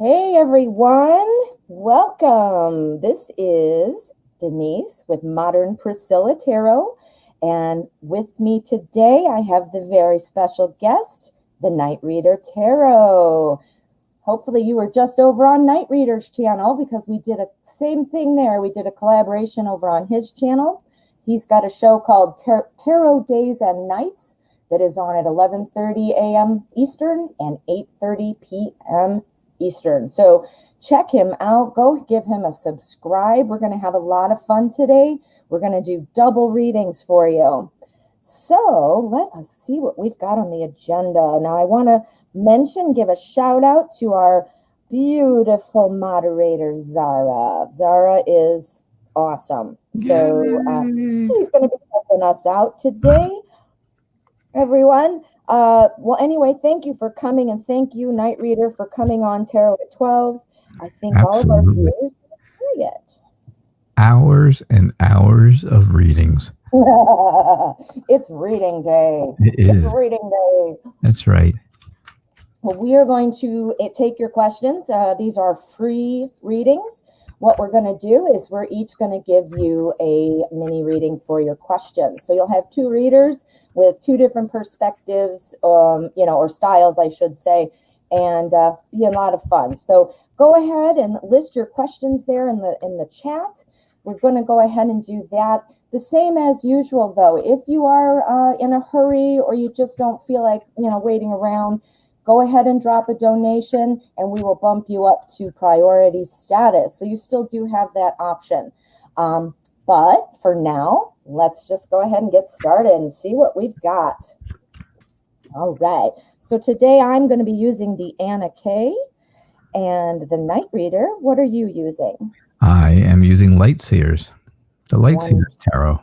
Hey everyone, welcome. This is Denise with Modern Priscilla Tarot, and with me today I have the very special guest, the Knightreader Tarot. Hopefully you were just over on Knightreader's channel because we did a same thing there. We did a collaboration over on his channel. He's got a show called Tarot Days and Nights that is on at 11:30 a.m. Eastern and 8:30 p.m. Eastern. So check him out. Go give him a subscribe. We're going to have a lot of fun today. We're going to do double readings for you. So let us see what we've got on the agenda. Now I want to give a shout out to our beautiful moderator, Zara. Zara is awesome. So she's going to be helping us out today, everyone. Well, anyway, thank you for coming, and thank you, Knightreader, for coming on Tarot at 12. I think all of our viewers enjoy it. Hours and hours of readings. It's reading day. It's reading day. That's right. Well, we are going to take your questions. These are free readings. What we're going to do is we're each going to give you a mini reading for your questions. So you'll have two readers with two different perspectives, or styles, I should say, and be a lot of fun. So go ahead and list your questions there in the chat. We're going to go ahead and do that. The same as usual, though. If you are in a hurry or you just don't feel like waiting around, go ahead and drop a donation and we will bump you up to priority status. So you still do have that option. But for now, let's just go ahead and get started and see what we've got. All right. So today I'm going to be using the Anna K and the Knightreader. What are you using? I am using Lightseers, the Lightseers Tarot.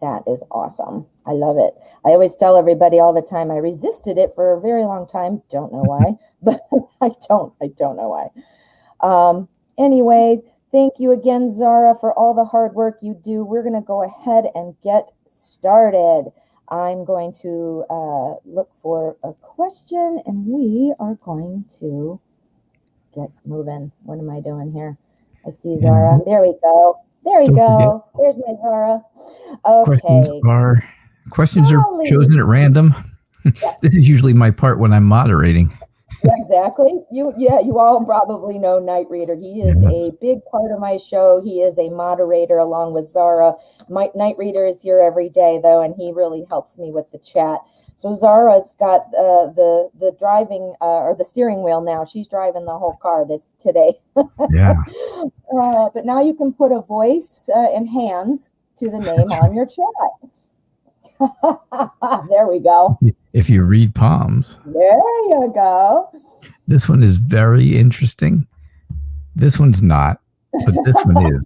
That is awesome. I love it. I always tell everybody all the time, I resisted it for a very long time. Don't know why, but I don't know why. Anyway, thank you again, Zara, for all the hard work you do. We're going to go ahead and get started. I'm going to look for a question and we are going to get moving. What am I doing here? I see Zara. There we go. There you go. There's my Zara. Okay. Questions are chosen at random. Yes. This is usually my part when I'm moderating. Exactly. You all probably know Knightreader. He is a big part of my show. He is a moderator along with Zara. My Knightreader is here every day, though, and he really helps me with the chat. So Zara's got the driving or the steering wheel now. She's driving the whole car today. Yeah. But now you can put a voice and hands to the name on your chat. There we go. If you read palms. There you go. This one is very interesting. This one's not, but this one is.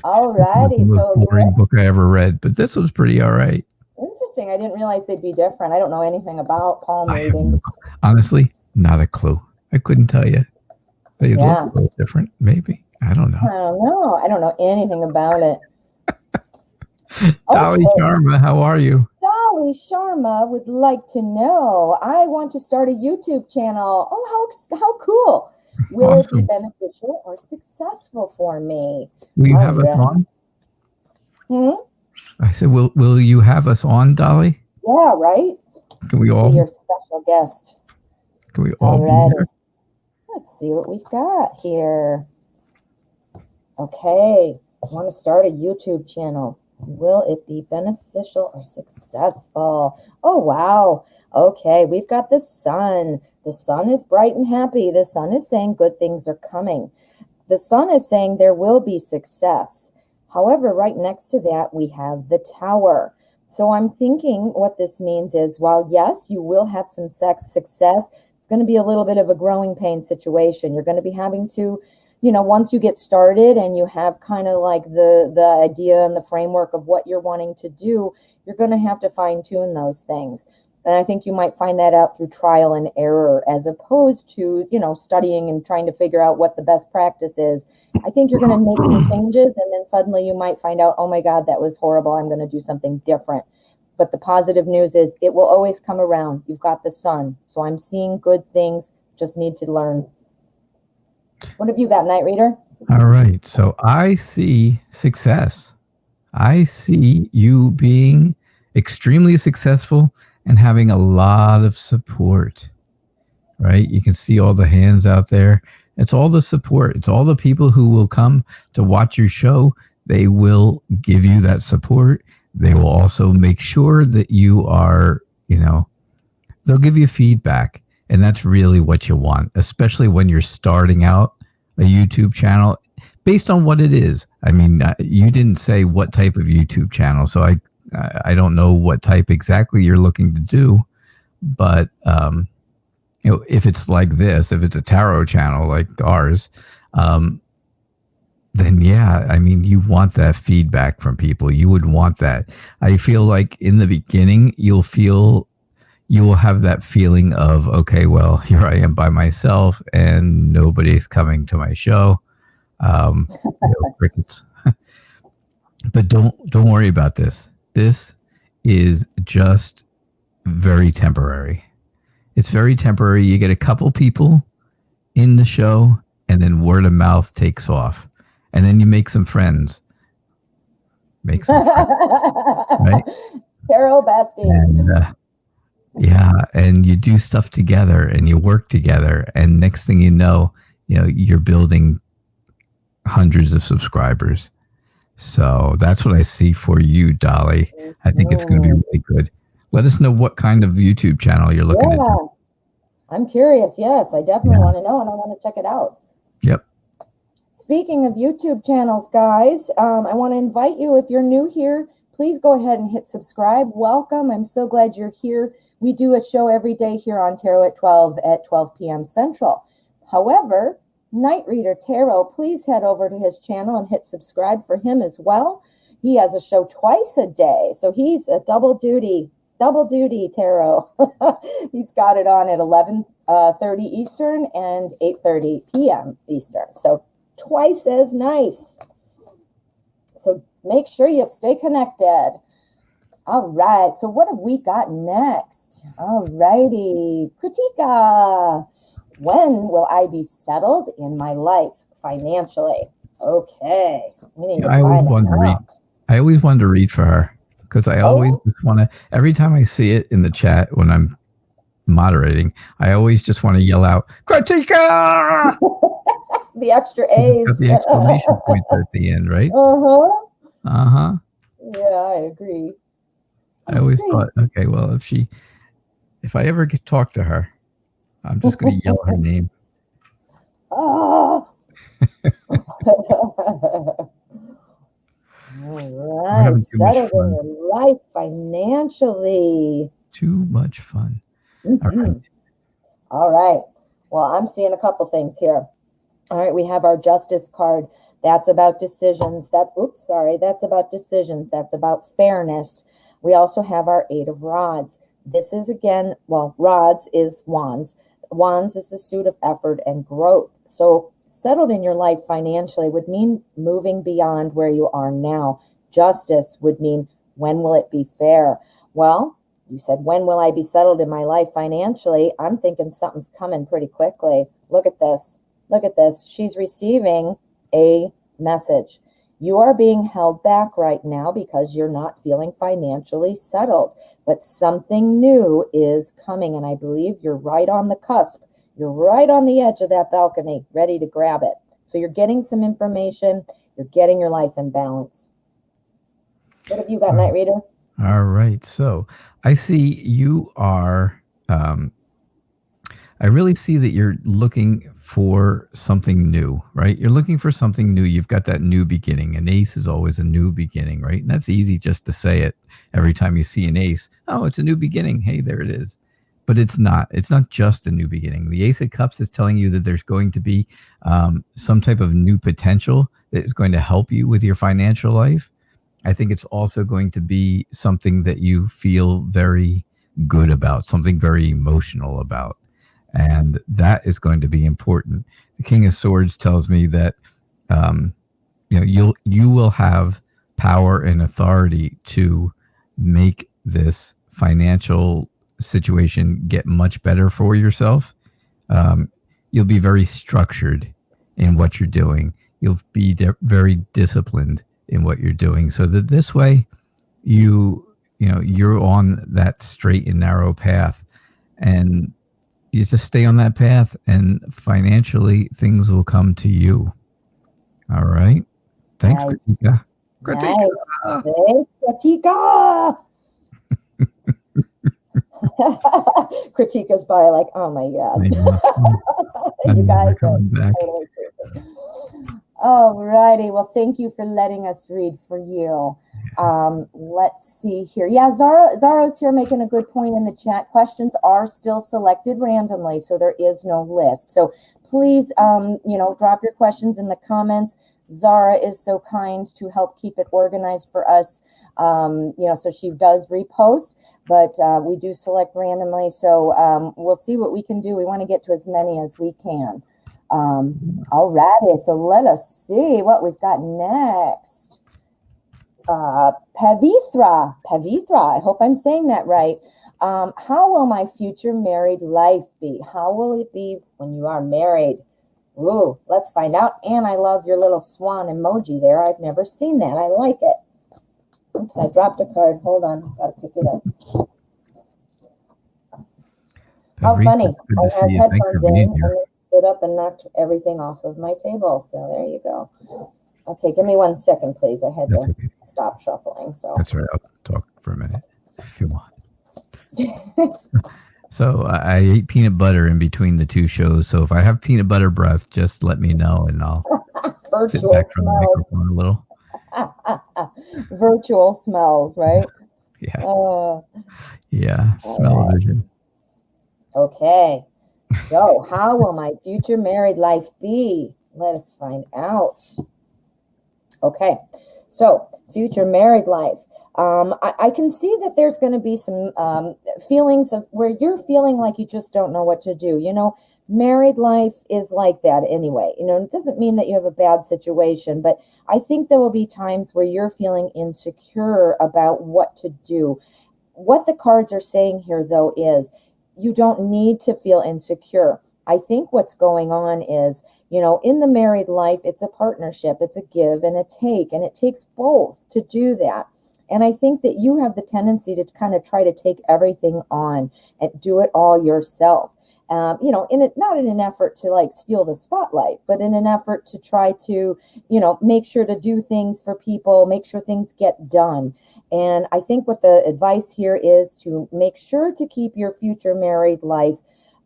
All righty. The most boring book I ever read, but this one's pretty all right. Interesting. I didn't realize they'd be different. I don't know anything about palm reading. Honestly, not a clue. I couldn't tell you. They look a little different, maybe. I don't know. I don't know anything about it. Dolly Sharma, how are you? Dolly Sharma would like to know, I want to start a YouTube channel. Oh, how cool. Will it be beneficial or successful for me? Will you have us on? I said, will you have us on, Dolly? Yeah, right. Can we all be your special guest? Can we all be here? Let's see what we've got here. Okay, I want to start a YouTube channel. Will it be beneficial or successful? Oh, wow. Okay, we've got the sun. The sun is bright and happy. The sun is saying good things are coming. The sun is saying there will be success. However, right next to that, we have the tower. So I'm thinking what this means is, while yes, you will have some success, it's going to be a little bit of a growing pain situation. You're going to be having to, once you get started and you have kind of like the idea and the framework of what you're wanting to do, you're going to have to fine tune those things. And I think you might find that out through trial and error as opposed to, studying and trying to figure out what the best practice is. I think you're going to make some changes and then suddenly you might find out, oh my God, that was horrible. I'm going to do something different. But the positive news is it will always come around. You've got the sun. So I'm seeing good things, just need to learn. What have you got, Knightreader? All right. So I see success. I see you being extremely successful and having a lot of support, right? You can see all the hands out there. It's all the support. It's all the people who will come to watch your show. They will give you that support. They will also make sure that you are, they'll give you feedback. And that's really what you want, especially when you're starting out a YouTube channel based on what it is. I mean, you didn't say what type of YouTube channel, so I don't know what type exactly you're looking to do, but if it's like this, if it's a tarot channel like ours, then yeah, I mean, you want that feedback from people. You would want that. I feel like in the beginning, you will have that feeling of, okay, well, here I am by myself and nobody's coming to my show. Crickets. But don't worry about this. This is just very temporary. It's very temporary. You get a couple people in the show and then word of mouth takes off. And then you make some friends. Make some friends. Right? Tarot besties. And, and you do stuff together and you work together. And next thing you know, you're building hundreds of subscribers. So that's what I see for you, Dolly. I think it's going to be really good. Let us know what kind of YouTube channel you're looking at. I'm curious. Yes, I definitely want to know and I want to check it out. Yep. Speaking of YouTube channels, guys, I want to invite you, if you're new here, please go ahead and hit subscribe. Welcome. I'm so glad you're here. We do a show every day here on Tarot at 12 p.m. Central. However, Knightreader Tarot, please head over to his channel and hit subscribe for him as well. He has a show twice a day, so he's a double duty tarot. He's got it on at 11:30 Eastern and 8:30 p.m. Eastern. So twice as nice. So make sure you stay connected. All right. So what have we got next? All righty. Kritika. When will I be settled in my life financially? Okay. We need to I always wanted to read for her because I always just want to, every time I see it in the chat when I'm moderating, I always just want to yell out, Kritika! The extra A's. Got the exclamation point at the end, right? Yeah, I agree. I always thought, okay, well, if I ever talk to her, I'm just going to yell her name. All right, settled in your life financially. Too much fun. All right. Well, I'm seeing a couple things here. All right, we have our Justice card. That's about decisions. That's about decisions. That's about fairness. We also have our Eight of Rods. This is again, rods is wands. Wands is the suit of effort and growth. So settled in your life financially would mean moving beyond where you are now. Justice would mean, when will it be fair? Well, you said, when will I be settled in my life financially? I'm thinking something's coming pretty quickly. Look at this. Look at this. She's receiving a message. You are being held back right now because you're not feeling financially settled, but something new is coming, and I believe you're right on the cusp. You're right on the edge of that balcony, ready to grab it. So you're getting some information. You're getting your life in balance. What have you got, Knightreader? All right. So I see you are, I really see that you're looking for something new, right? You're looking for something new. You've got that new beginning. An ace is always a new beginning, right? And that's easy just to say it every time you see an ace. Oh, it's a new beginning. Hey, there it is. But it's not. It's not just a new beginning. The Ace of Cups is telling you that there's going to be some type of new potential that is going to help you with your financial life. I think it's also going to be something that you feel very good about, something very emotional about. And that is going to be important. The King of Swords tells me that you will have power and authority to make this financial situation get much better for yourself, you'll be very structured in what you're doing. You'll be very disciplined in what you're doing, so that this way you're on that straight and narrow path, and you just stay on that path, and financially things will come to you. All right. Thanks, Nice. Kritika. Nice. Thanks, Kritika. Kritika's by like, oh my God. You guys are totally crazy. All righty. Well, thank you for letting us read for you. Let's see here. Yeah, Zara's here making a good point in the chat. Questions are still selected randomly, so there is no list. So please, drop your questions in the comments. Zara is so kind to help keep it organized for us. So she does repost, but we do select randomly. So we'll see what we can do. We want to get to as many as we can. All righty. So let us see what we've got next. Pavithra, I hope I'm saying that right. How will my future married life be? How will it be when you are married? Ooh, let's find out. And I love your little swan emoji there. I've never seen that. I like it. Oops, I dropped a card. Hold on. Got to pick it up. How funny. I had headphones in and they stood up and knocked everything off of my table. So there you go. Okay, give me 1 second, please. I had to stop shuffling. So that's right. I'll talk for a minute if you want. So I ate peanut butter in between the two shows. So if I have peanut butter breath, just let me know, and I'll sit back from the microphone a little. Virtual smells, right? Yeah. Yeah. Smell-o-vision. Okay. So how will my future married life be? Let us find out. Okay. So future married life. I can see that there's going to be some feelings of where you're feeling like you just don't know what to do. Married life is like that anyway. It doesn't mean that you have a bad situation, but I think there will be times where you're feeling insecure about what to do. What the cards are saying here, though, is you don't need to feel insecure. I think what's going on is, in the married life, it's a partnership, it's a give and a take, and it takes both to do that. And I think that you have the tendency to kind of try to take everything on and do it all yourself. Not in an effort to like steal the spotlight, but in an effort to try to, make sure to do things for people, make sure things get done. And I think what the advice here is to make sure to keep your future married life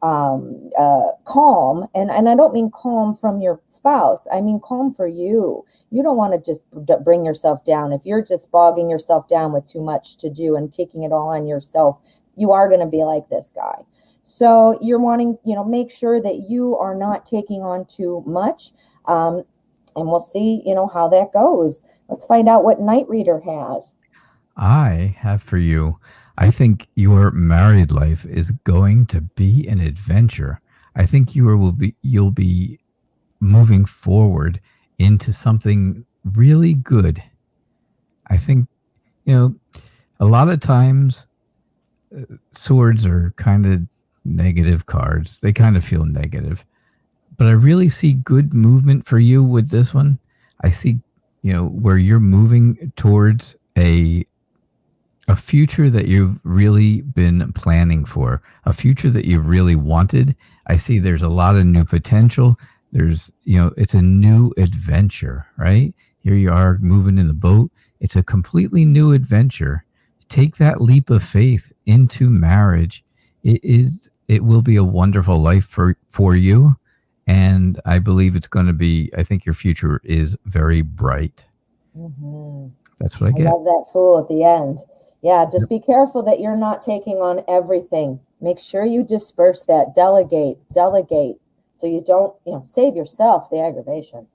calm. And I don't mean calm from your spouse. I mean calm for you. You don't want to just bring yourself down. If you're just bogging yourself down with too much to do and taking it all on yourself, you are going to be like this guy. So you're wanting, make sure that you are not taking on too much. And we'll see, how that goes. Let's find out what Knightreader has. I have for you, I think your married life is going to be an adventure. I think you'll be moving forward into something really good. I think, a lot of times swords are kind of negative cards. They kind of feel negative. But I really see good movement for you with this one. I see, where you're moving towards a future that you've really been planning for, a future that you've really wanted. I see there's a lot of new potential. There's, it's a new adventure, right? Here you are moving in the boat. It's a completely new adventure. Take that leap of faith into marriage. It will be a wonderful life for you. And I believe it's going to be, I think your future is very bright. Mm-hmm. That's what I get. I love that fool at the end. Yeah, just be careful that you're not taking on everything. Make sure you disperse that. Delegate. So you don't, save yourself the aggravation.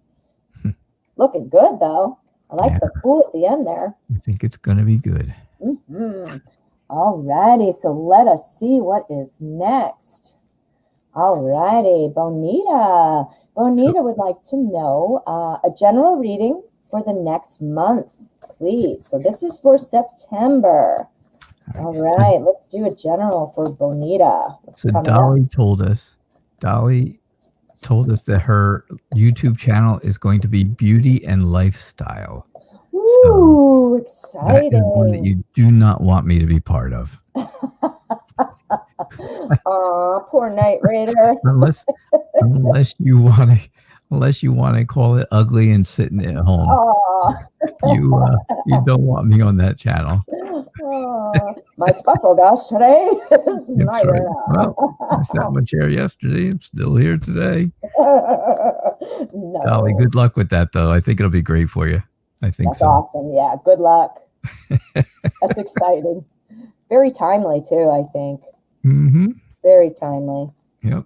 Looking good, though. I like the fool at the end there. I think it's going to be good. Mm-hmm. All righty. So let us see what is next. All righty. Bonita would like to know a general reading for the next month, please. So this is for September. All right, let's do a general for Bonita. What's So coming up? Dolly told us that her YouTube channel is going to be beauty and lifestyle. So Woo, that is one that exciting. you do not want me to be part of. Aw, poor Knightreader. unless unless you want to call it ugly and sitting at home. Aw. You don't want me on that channel. My special guest today is That's right. Knightreader. Well, I sat in my chair yesterday. I'm still here today. Dolly, No, good luck with that, though. I think it'll be great for you. I think that's so. awesome. Yeah, good luck. That's exciting. Very timely, too, I think. Mm-hmm. Very timely. Yep.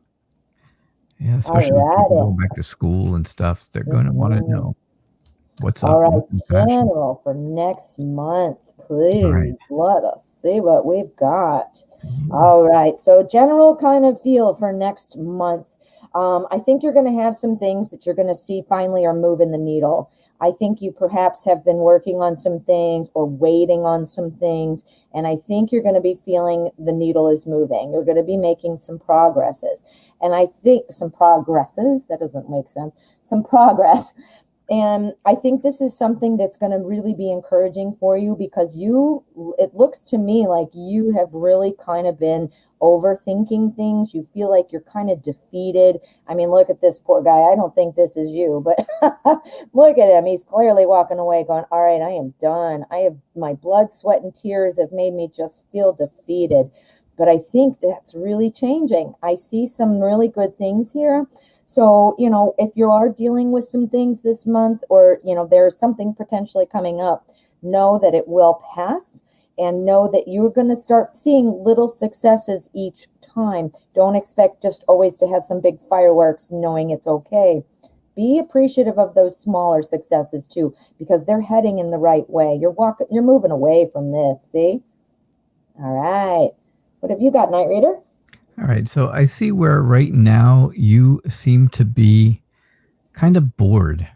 Yeah, All especially with people righty. going back to school and stuff. They're going to want to Mhm. know what's All up, right, what's in fashion. general for next month, All right. please. Let us see what we've got. Yeah. All right, so general kind of feel for next month. I think you're going to have some things that you're going to see finally are moving the needle. I think you perhaps have been working on some things or waiting on some things, and I think you're going to be feeling the needle is moving. You're going to be making some progresses. And I think some progresses, that doesn't make sense, some progress. And I think this is something that's going to really be encouraging for you because it looks to me like you have really kind of been overthinking things. You feel like you're kind of defeated. I mean, look at this poor guy. I don't think this is you, but look at him. He's clearly walking away going, all right, I am done. My blood, sweat, and tears have made me just feel defeated. But I think that's really changing. I see some really good things here. So, if you are dealing with some things this month or, there's something potentially coming up, know that it will pass and know that you're going to start seeing little successes each time. Don't expect just always to have some big fireworks knowing it's okay. Be appreciative of those smaller successes too, because they're heading in the right way. You're moving away from this. See? All right. What have you got, Knightreader? All right. So I see where right now you seem to be kind of bored,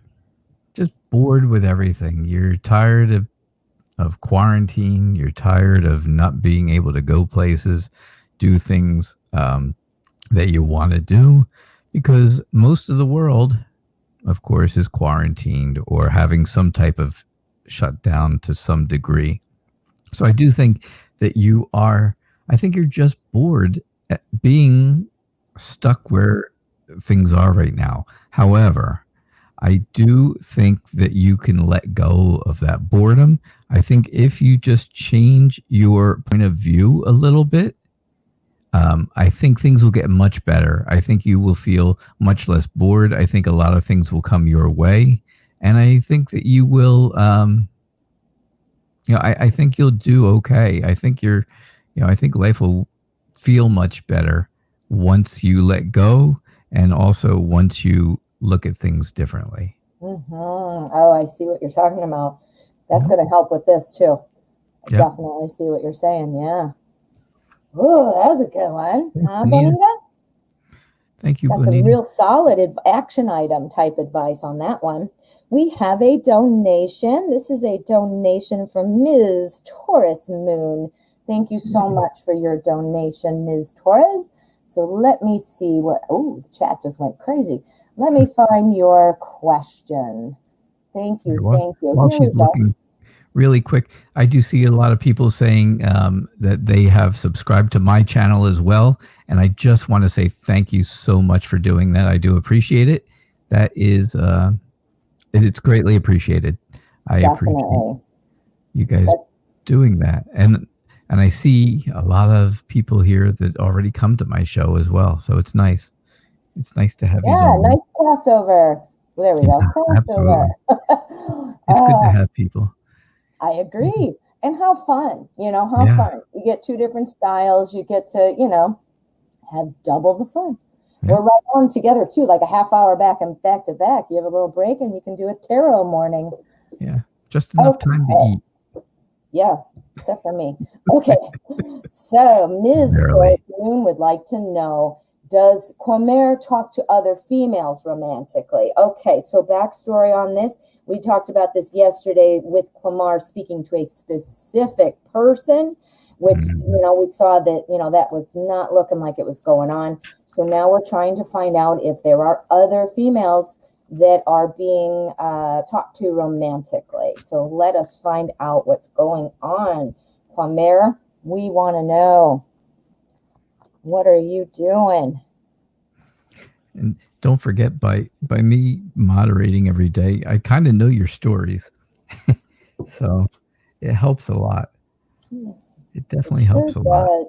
just bored with everything. You're tired of quarantine. You're tired of not being able to go places, do things that you want to do, because most of the world, of course, is quarantined or having some type of shutdown to some degree. So I do think that I think you're just bored at being stuck where things are right now. However, I do think that you can let go of that boredom. I think if you just change your point of view a little bit, I think things will get much better. I think you will feel much less bored. I think a lot of things will come your way. And I think that you will, I think you'll do okay. I think life will feel much better once you let go and also once you look at things differently. Oh, I see what you're talking about. That's Yep. going to help with this too. I Yep. definitely see what you're saying. Yeah. Oh, that was a good one. Thanks, Huh, Bonita. Bonita? Thank you, Got some Bonita. real solid action item type advice on that one. We have a donation. This is a donation from Ms. Taurus Moon. Thank you so much for your donation, Ms. Torres. So let me see the chat just went crazy. Let me find your question. Thank you. While, Thank you. while Here we she's go. looking really quick, I do see a lot of people saying that they have subscribed to my channel as well. And I just want to say thank you so much for doing that. I do appreciate it. That is, it's greatly appreciated. I appreciate Definitely. you guys That's, doing that. And I see a lot of people here that already come to my show as well. So it's nice. It's nice to have you yeah, on. nice crossover. There we go. Yeah, Crossover. absolutely. It's good to have people. I agree. And how fun, how Yeah. fun. You get two different styles. You get to, have double the fun. Yeah. We're right on together too, like a half hour back and back to back. You have a little break and you can do a tarot morning. Yeah. Just enough time to Okay. eat. Yeah, except for me. Okay. So Ms. Taurus Barely. Moon would like to know, does Quamer talk to other females romantically? Okay, so backstory on this. We talked about this yesterday with Quamar speaking to a specific person. which, Mhm. we saw that, that was not looking like it was going on. So now we're trying to find out if there are other females that are being talked to romantically. So let us find out what's going on. Kwamer, we want to know. What are you doing? And don't forget, by me moderating every day, I kind of know your stories, so it helps a lot. Yes, It it definitely sure helps a lot. does.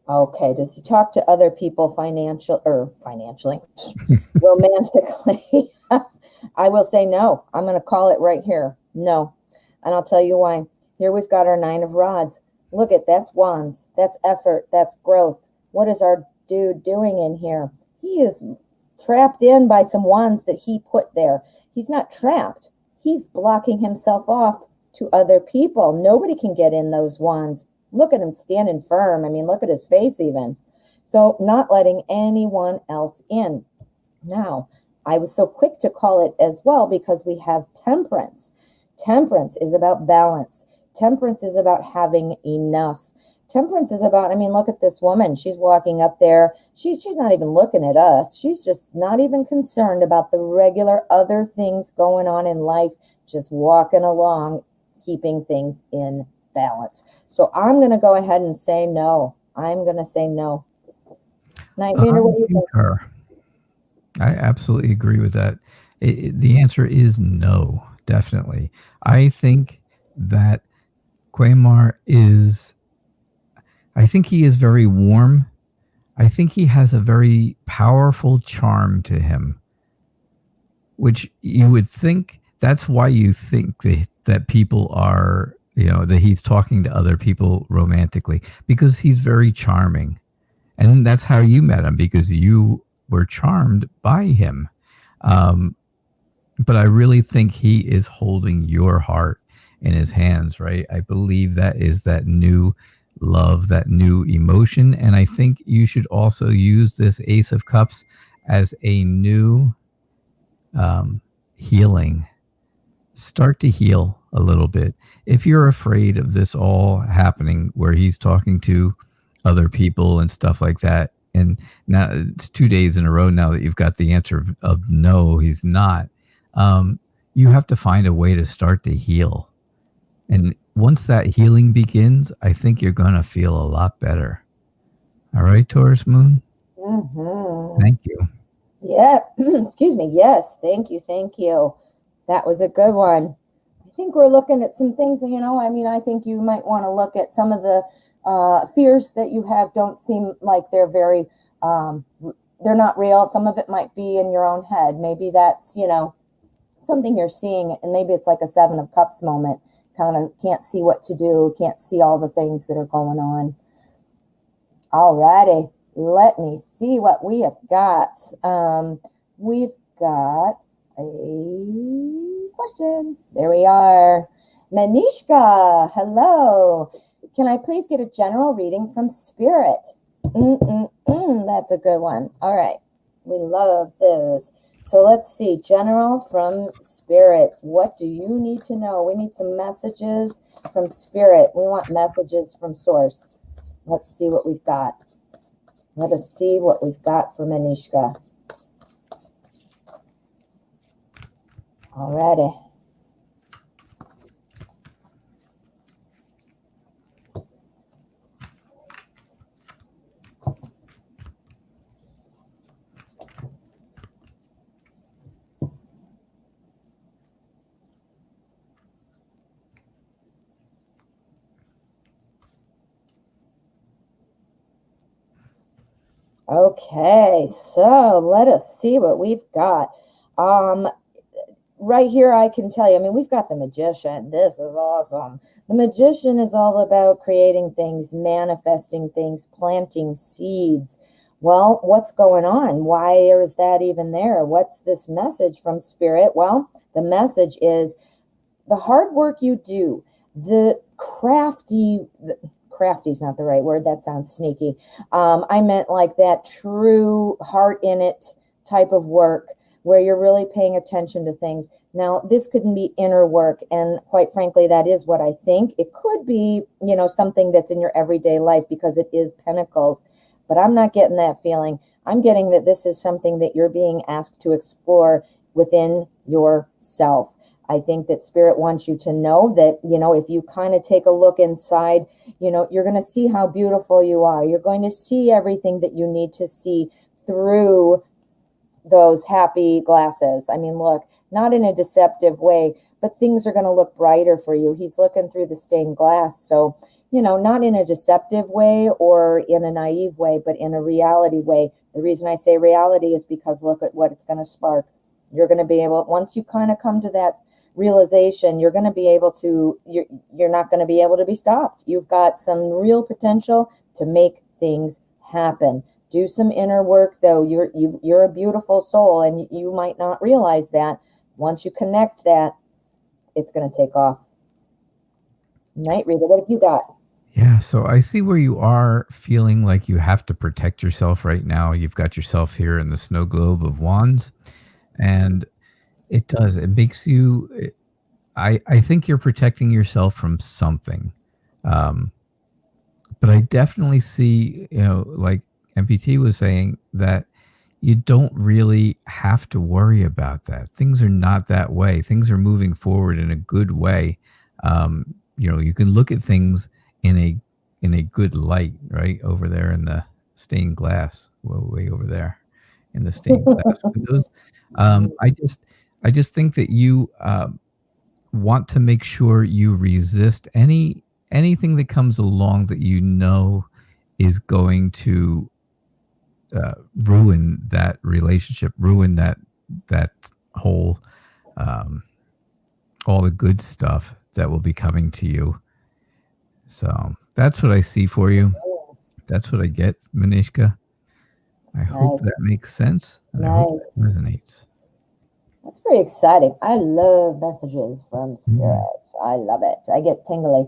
Okay, does he talk to other people financially, romantically? I will say no. I'm going to call it right here. No. And I'll tell you why. Here we've got our 9 of rods. Look at that's wands. That's effort. That's growth. What is our dude doing in here? He is trapped in by some wands that he put there. He's not trapped. He's blocking himself off to other people. Nobody can get in those wands. Look at him standing firm. I mean, look at his face even. So not letting anyone else in. Now, I was so quick to call it as well because we have temperance. Temperance is about balance. Temperance is about having enough. Temperance is about, I mean, look at this woman. She's walking up there. She's not even looking at us. She's just not even concerned about the regular other things going on in life, just walking along, keeping things in balance. So I'm going to go ahead and say no. I'm going to say no. I Knightreader, what do you think? concur. I absolutely agree with that. The answer is no, definitely. I think that Quaymar is, I think he is very warm. I think he has a very powerful charm to him, which you would think that's why you think that people are, that he's talking to other people romantically because he's very charming. And that's how you met him because you were charmed by him. Um, but I really think he is holding your heart in his hands, right? I believe that is that new love, that new emotion. And I think you should also use this Ace of Cups as a new healing. Start to heal a little bit. If you're afraid of this all happening where he's talking to other people and stuff like that, and now it's 2 days in a row now that you've got the answer of no, he's not. You have to find a way to start to heal. And once that healing begins, I think you're going to feel a lot better. All right, Taurus Moon? Mm-hmm. Thank you. Yeah, excuse me. Yes, thank you, thank you. That was a good one. I think we're looking at some things, I mean, I think you might want to look at some of the fears that you have don't seem like they're not real. Some of it might be in your own head. Maybe that's, something you're seeing, and maybe it's like a 7 of Cups moment. Kind of can't see what to do, can't see all the things that are going on. All righty. Let me see what we have got. We've got a question. There we are. Manishka, hello. Can I please get a general reading from Spirit? That's a good one. All right. We love those. So let's see. General from Spirit. What do you need to know? We need some messages from Spirit. We want messages from Source. Let's see what we've got. Let us see what we've got for Manishka. Alrighty. Okay, so let us see what we've got. Right here, I can tell you, I mean, we've got the Magician. This is awesome. The Magician is all about creating things, manifesting things, planting seeds. Well, what's going on? Why is that even there? What's this message from Spirit? Well, the message is the hard work you do, the crafty's not the right word. That sounds sneaky. I meant like that true heart in it type of work. where you're really paying attention to things. Now, this could be inner work, and quite frankly, that is what I think. It could be, something that's in your everyday life because it is Pentacles, but I'm not getting that feeling. I'm getting that this is something that you're being asked to explore within yourself. I think that Spirit wants you to know that, if you kind of take a look inside, you're going to see how beautiful you are. You're going to see everything that you need to see through those happy glasses. I mean, look, not in a deceptive way, but things are going to look brighter for you. He's looking through the stained glass. So, not in a deceptive way or in a naive way, but in a reality way. The reason I say reality is because look at what it's going to spark. You're going to be able, once you kind of come to that realization, you're going to be able to, you're not going to be able to be stopped. You've got some real potential to make things happen. Do some inner work, though. You're a beautiful soul, and you might not realize that. Once you connect that, it's going to take off. Knightreader, what have you got? Yeah, so I see where you are feeling like you have to protect yourself right now. You've got yourself here in the snow globe of wands, and it makes you, I think you're protecting yourself from something. But I definitely see, like MPT was saying, that you don't really have to worry about that. Things are not that way. Things are moving forward in a good way. You can look at things in a good light, right over there in the stained glass, way over there in the stained glass windows. I just think that you want to make sure you resist anything that comes along that is going to ruin that relationship, ruin that whole all the good stuff that will be coming to you. So that's what I see for you. That's what I get, Manishka. I hope that makes sense, and I hope that resonates. That's pretty exciting. I love messages from Spirit. I love it. I get tingly.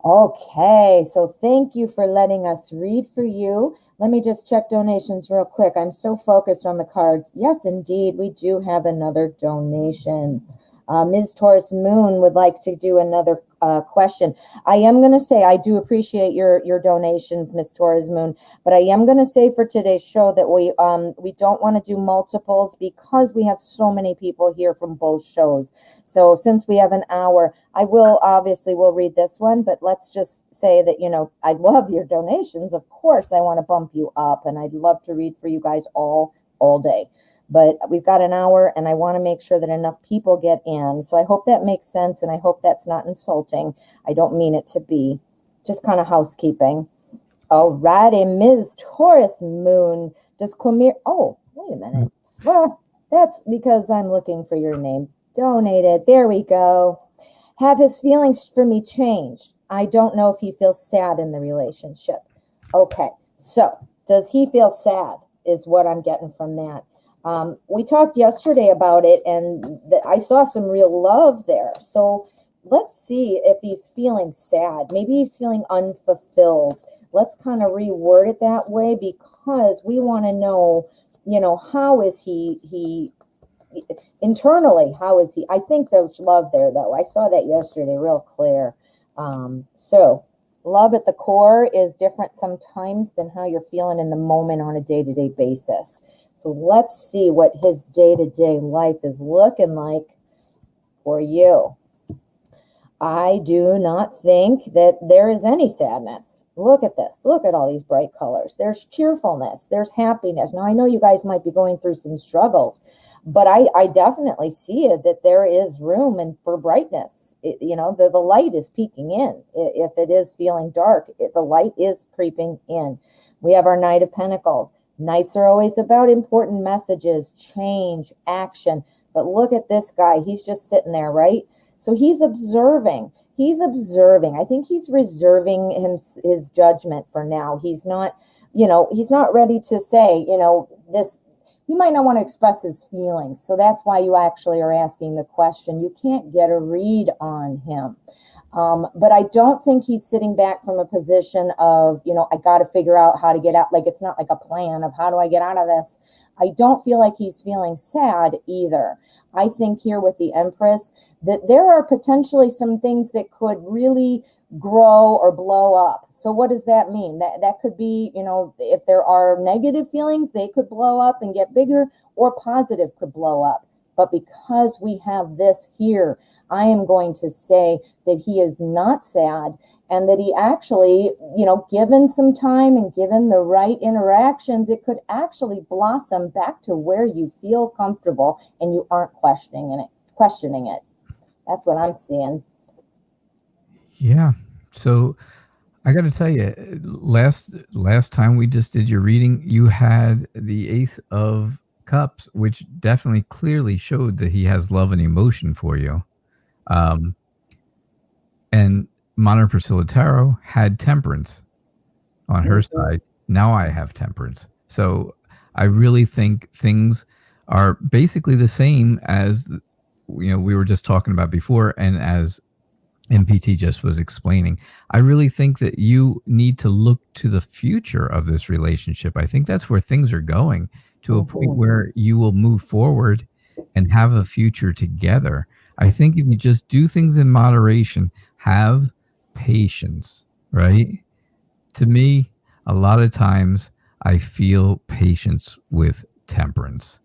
Okay, so thank you for letting us read for you. Let me just check donations real quick. I'm so focused on the cards. Yes, indeed, we do have another donation. Ms. Taurus Moon would like to do another question. I am going to say I do appreciate your donations, Ms. Taurus Moon, but I am going to say for today's show that we don't want to do multiples because we have so many people here from both shows. So since we have an hour, I will read this one, but let's just say that, I love your donations. Of course, I want to bump you up, and I'd love to read for you guys all day. But we've got an hour, and I want to make sure that enough people get in. So I hope that makes sense, and I hope that's not insulting. I don't mean it to be. Just kind of housekeeping. All righty, Ms. Taurus Moon. Does Quamir... Oh, wait a minute. Well, that's because I'm looking for your name. Donated. There we go. Have his feelings for me changed? I don't know if he feels sad in the relationship. Okay, so does he feel sad is what I'm getting from that. We talked yesterday about it, and I saw some real love there. So let's see if he's feeling sad. Maybe he's feeling unfulfilled. Let's kind of reword it that way because we want to know, how is he internally? How is he? I think there's love there, though. I saw that yesterday real clear. So love at the core is different sometimes than how you're feeling in the moment on a day-to-day basis. So let's see what his day-to-day life is looking like for you. I do not think that there is any sadness. Look at this. Look at all these bright colors. There's cheerfulness. There's happiness. Now, I know you guys might be going through some struggles, but I definitely see it that there is room for brightness. The light is peeking in. If it is feeling dark, the light is creeping in. We have our Knight of Pentacles. Knights are always about important messages, change, action. But look at this guy. He's just sitting there, right? So he's observing. He's observing. I think he's reserving his judgment for now. He's not, he's not ready to say, this. He might not want to express his feelings. So that's why you actually are asking the question. You can't get a read on him. But I don't think he's sitting back from a position of, I got to figure out how to get out. Like, it's not like a plan of how do I get out of this. I don't feel like he's feeling sad either. I think here with the Empress that there are potentially some things that could really grow or blow up. So what does that mean? That could be, if there are negative feelings, they could blow up and get bigger, or positive could blow up. But because we have this here, I am going to say that he is not sad, and that he actually, given some time and given the right interactions, it could actually blossom back to where you feel comfortable and you aren't questioning it. That's what I'm seeing. Yeah. So I got to tell you, last time we just did your reading, you had the Ace of Cups, which definitely clearly showed that he has love and emotion for you. And Modern Priscilla Tarot had Temperance on her side. Now I have Temperance. So I really think things are basically the same as we were just talking about before, and as MPT just was explaining. I really think that you need to look to the future of this relationship. I think that's where things are going, to a point where you will move forward and have a future together. I think if you just do things in moderation, have patience, right? To me, a lot of times I feel patience with Temperance.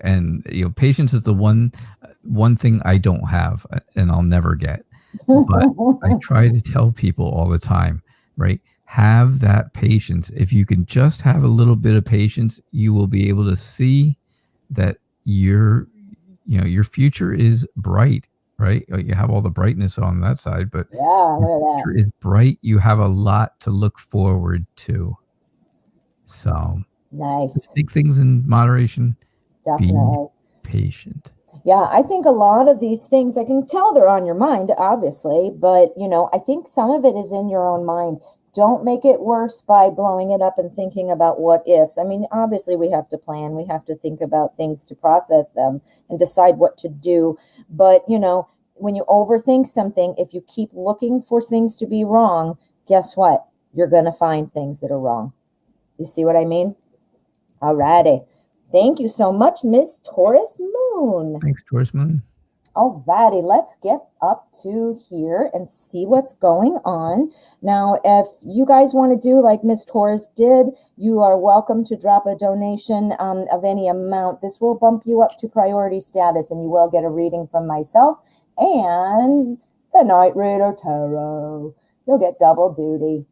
And patience is the one thing I don't have, and I'll never get. But I try to tell people all the time, right? Have that patience. If you can just have a little bit of patience, you will be able to see that your future is bright, right? You have all the brightness on that side, but your future is bright. You have a lot to look forward to. So nice. take things in moderation. Definitely. Be patient. Yeah, I think a lot of these things, I can tell they're on your mind, obviously, but, I think some of it is in your own mind. Don't make it worse by blowing it up and thinking about what ifs. I mean, obviously, we have to plan. We have to think about things to process them and decide what to do. But, when you overthink something, if you keep looking for things to be wrong, guess what? You're going to find things that are wrong. You see what I mean? All righty. Thank you so much, Miss Taurus Moon. Thanks, Taurus Moon. Alrighty, let's get up to here and see what's going on. Now, if you guys want to do like Miss Taurus did, you are welcome to drop a donation of any amount. This will bump you up to priority status, and you will get a reading from myself and the Knightreader Tarot. You'll get double duty.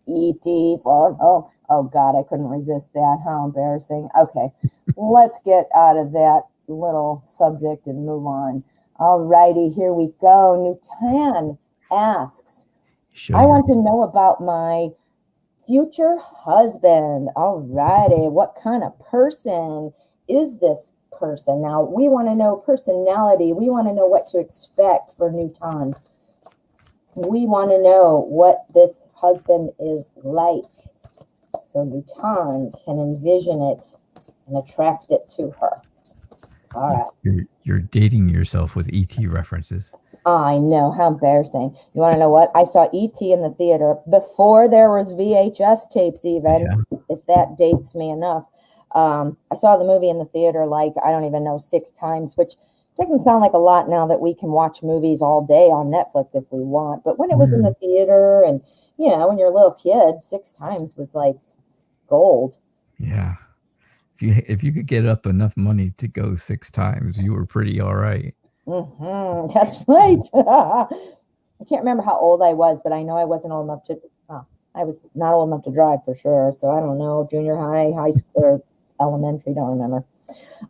E.T. for home. Oh, God, I couldn't resist that. How embarrassing. Okay, let's get out of that little subject and move on. All righty, here we go. Nutan asks, I want to know about my future husband. All righty, what kind of person is this person? Now, we want to know personality. We want to know what to expect for Nutan. We want to know what this husband is like, so Nutan can envision it and attract it to her. All right. You're dating yourself with E.T. references. I know, how embarrassing. You want to know what? I saw E.T. in the theater before there was VHS tapes even, if that dates me enough. I saw the movie in the theater like, I don't even know, 6 times, which doesn't sound like a lot now that we can watch movies all day on Netflix if we want. But when it was in the theater and, when you're a little kid, 6 times was like gold. Yeah. If you could get up enough money to go 6 times, you were pretty all right. That's right. I can't remember how old I was, but I know I wasn't old enough to, I was not old enough to drive for sure. So I don't know, junior high, high school, or elementary, don't remember.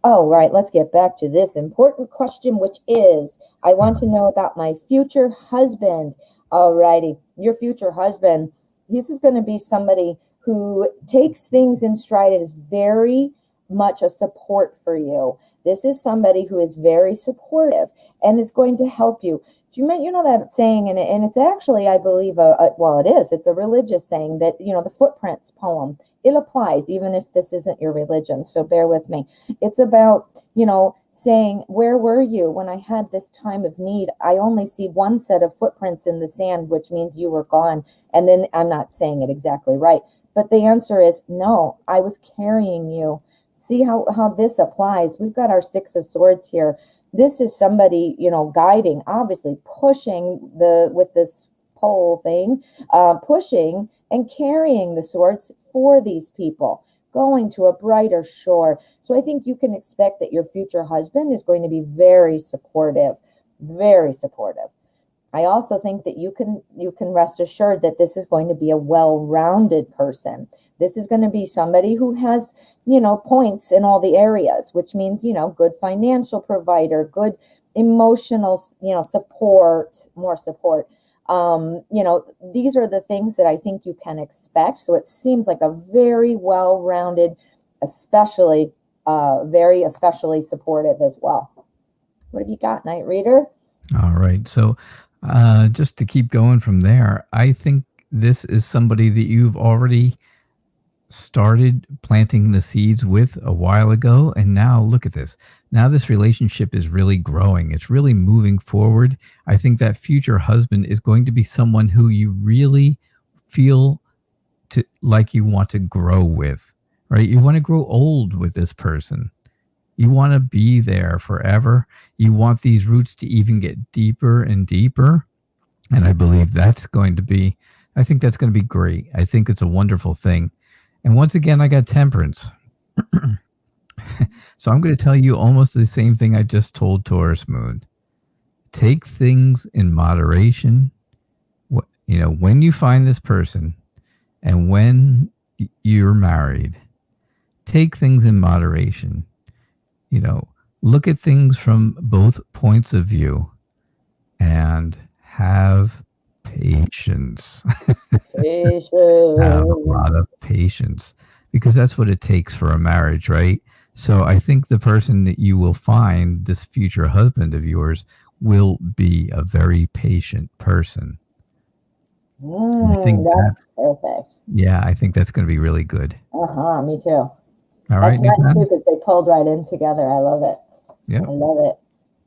Oh, right. Let's get back to this important question, which is, I want to know about my future husband. All righty. Your future husband, this is going to be somebody who takes things in stride and is very much a support for you. This is somebody who is very supportive and is going to help you. Do you know that saying? And it's actually, I believe, it's a religious saying that, the Footprints poem, it applies even if this isn't your religion. So bear with me. It's about, saying, where were you when I had this time of need? I only see one set of footprints in the sand, which means you were gone. And then I'm not saying it exactly right, but the answer is no, I was carrying you. See how this applies. We've got our Six of Swords here. This is somebody, guiding, obviously pushing with this pole thing, pushing and carrying the swords for these people, going to a brighter shore. So I think you can expect that your future husband is going to be very supportive, very supportive. I also think that you can rest assured that this is going to be a well-rounded person. This is going to be somebody who has, points in all the areas, which means, good financial provider, good emotional, support, more support. These are the things that I think you can expect. So it seems like a very well-rounded, especially supportive as well. What have you got, Knightreader? All right. So just to keep going from there, I think this is somebody that you've already started planting the seeds with a while ago. And now look at this. Now this relationship is really growing. It's really moving forward. I think that future husband is going to be someone who you really feel like you want to grow with, right? You want to grow old with this person. You want to be there forever. You want these roots to even get deeper and deeper. And I believe I think that's going to be great. I think it's a wonderful thing. And once again, I got Temperance. So I'm going to tell you almost the same thing I just told Taurus Moon. Take things in moderation. When you find this person and when you're married, take things in moderation. Look at things from both points of view and have patience. Patience. Have a lot of patience, because that's what it takes for a marriage, right? So I think the person that you will find, this future husband of yours, will be a very patient person. I think That's perfect. Yeah, I think that's going to be really good. Me too. All That's right, nice too, Nathan? because they pulled right in together. I love it. Yeah. I love it.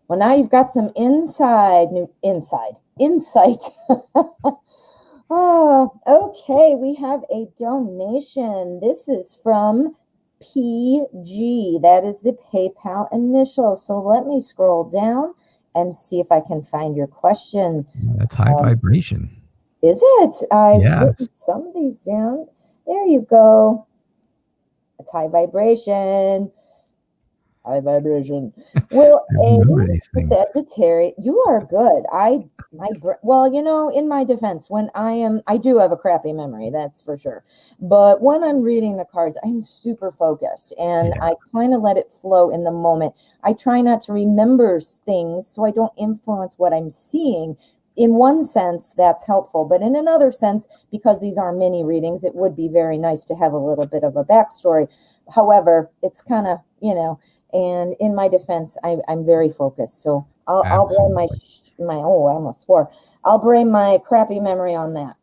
Well, now you've got some insight. Oh, okay. We have a donation. This is from PG. That is the PayPal initial. So let me scroll down and see if I can find your question. That's high vibration. Is it? I've Yes. written some of these down. There you go. It's high vibration. High vibration. Well, Sagittarius, you are good. In my defense, I do have a crappy memory, that's for sure. But when I'm reading the cards, I'm super focused and I kind of let it flow in the moment. I try not to remember things so I don't influence what I'm seeing. In one sense, that's helpful. But in another sense, because these are mini readings, it would be very nice to have a little bit of a backstory. However, it's kind of, and in my defense, I'm very focused. So I'll blame I almost swore. I'll blame my crappy memory on that.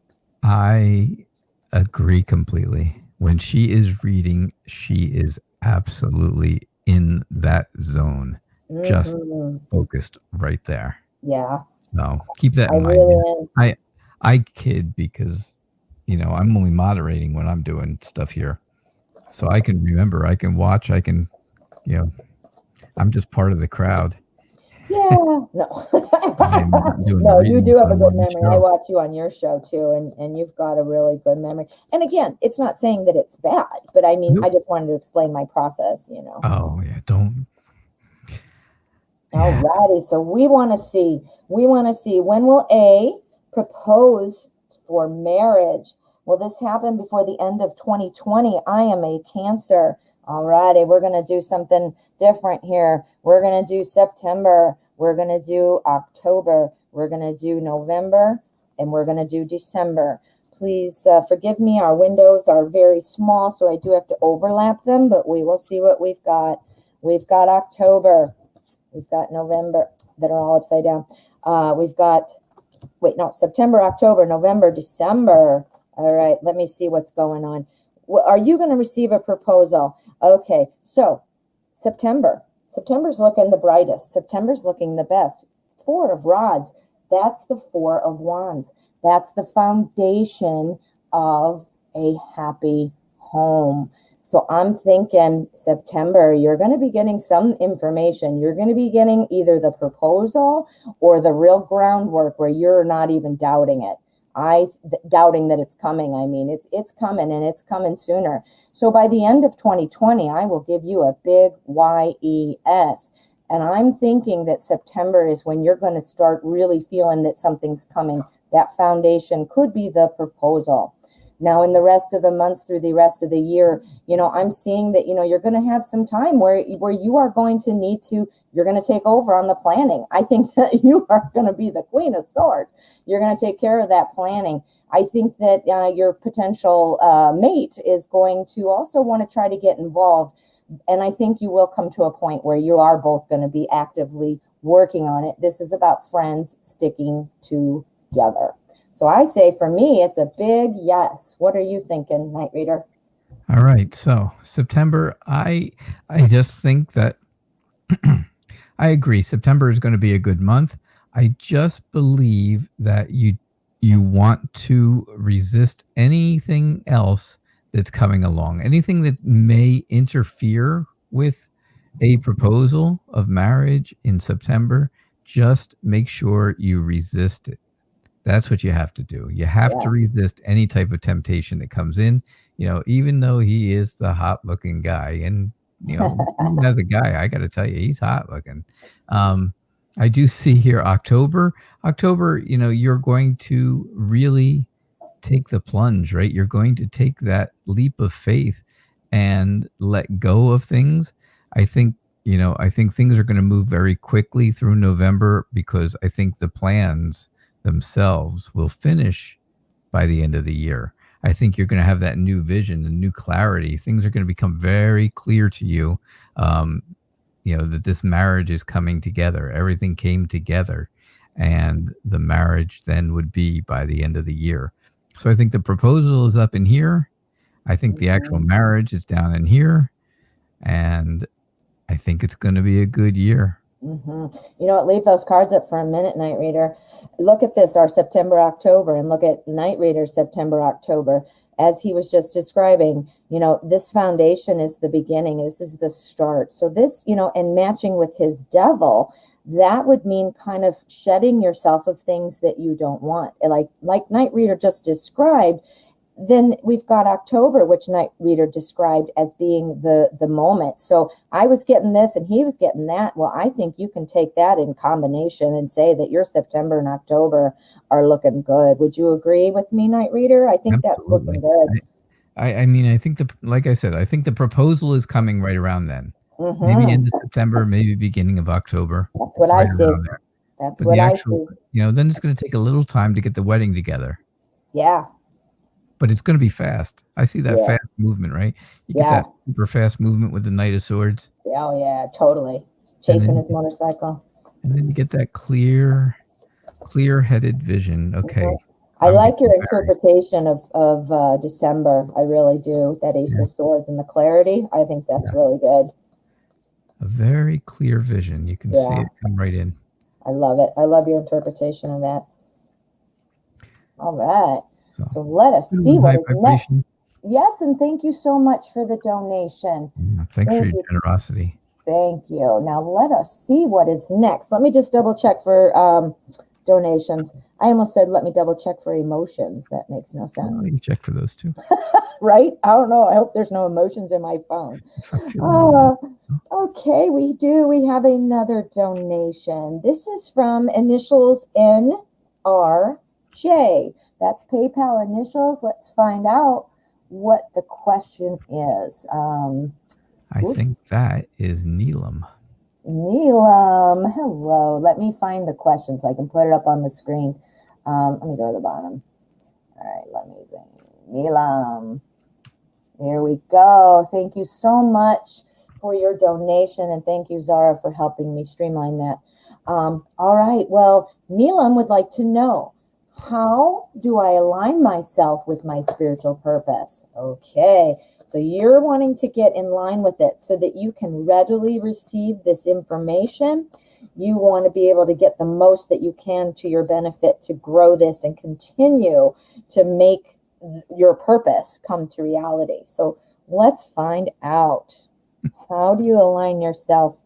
I agree completely. When she is reading, she is absolutely in that zone, just focused right there. Yeah. So keep that in mind. I kid because, I'm only moderating when I'm doing stuff here. So I can remember, I can watch, I'm just part of the crowd. Yeah, no. No, you do have a good memory. I watch you on your show too, and you've got a really good memory. And again, it's not saying that it's bad, but I mean, I just wanted to explain my process, Oh, yeah, don't. All righty. So we want to see when will A propose for marriage? Will this happen before the end of 2020? I am a Cancer. All righty. We're going to do something different here. We're going to do September. We're going to do October. We're going to do November. And we're going to do December. Please forgive me. Our windows are very small, so I do have to overlap them, but we will see what we've got. We've got October. We've got November that are all upside down. We've got, September, October, November, December. All right, let me see what's going on. Are you going to receive a proposal? Okay, so September September's looking the brightest. September's looking the best. Four of Rods. That's the Four of Wands. That's the foundation of a happy home. So I'm thinking September, you're going to be getting some information. You're going to be getting either the proposal or the real groundwork where you're not even doubting it. Doubting that it's coming. I mean, it's coming, and it's coming sooner. So by the end of 2020, I will give you a big YES. And I'm thinking that September is when you're going to start really feeling that something's coming. That foundation could be the proposal. Now, in the rest of the months through the rest of the year, I'm seeing that, you're going to have some time where you are going to need to, you're going to take over on the planning. I think that you are going to be the Queen of Swords. You're going to take care of that planning. I think that your potential mate is going to also want to try to get involved. And I think you will come to a point where you are both going to be actively working on it. This is about friends sticking together. So I say for me, it's a big yes. What are you thinking, Knightreader? All right. So September, I just think that I agree. September is going to be a good month. I just believe that you want to resist anything else that's coming along, anything that may interfere with a proposal of marriage in September. Just make sure you resist it. That's what you have to do. You have to resist any type of temptation that comes in, even though he is the hot looking guy. And, even as a guy, I got to tell you, he's hot looking. I do see here October, you're going to really take the plunge, right? You're going to take that leap of faith and let go of things. I think things are going to move very quickly through November, because I think the plans themselves will finish by the end of the year. I think you're going to have that new vision and new clarity. Things are going to become very clear to you, that this marriage is coming together. Everything came together, and the marriage then would be by the end of the year. So I think the proposal is up in here. I think the actual marriage is down in here, and I think it's going to be a good year. You know what? Leave those cards up for a minute, Knightreader. Look at this, our September, October, and look at Knightreader's September, October. As he was just describing, this foundation is the beginning. This is the start. So this, and matching with his devil, that would mean kind of shedding yourself of things that you don't want. Like Knightreader just described. Then we've got October, which Knightreader described as being the moment. So I was getting this and he was getting that. Well, I think you can take that in combination and say that your September and October are looking good. Would you agree with me, Knightreader? I think that's looking good. I mean, I think like I said, I think the proposal is coming right around then. Maybe end of September, maybe beginning of October. That's what I see. That's what I see. Then it's going to take a little time to get the wedding together. Yeah. But it's going to be fast. I see that fast movement, right? You get that super fast movement with the Knight of Swords. Oh, yeah, totally. Chasing his motorcycle. And then you get that clear-headed vision. Okay. I like your interpretation of December. I really do. That Ace of Swords and the clarity. I think that's really good. A very clear vision. You can see it come right in. I love it. I love your interpretation of that. All right. So let us see what is next. Yes, and thank you so much for the donation. Thanks for your generosity. Thank you. Now let us see what is next. Let me just double check for donations. I almost said let me double check for emotions. That makes no sense. You can check for those too. Right? I don't know. I hope there's no emotions in my phone. Okay, we do. We have another donation. This is from initials NRJ. That's PayPal initials. Let's find out what the question is. I think that is Neelam. Neelam, hello. Let me find the question so I can put it up on the screen. Let me go to the bottom. All right, let me see. Neelam. There we go. Thank you so much for your donation, and thank you, Zara, for helping me streamline that. All right, well, Neelam would like to know, how do I align myself with my spiritual purpose? Okay, So you're wanting to get in line with it so that you can readily receive this information. You want to be able to get the most that you can to your benefit to grow this and continue to make your purpose come to reality. So let's find out. How do you align yourself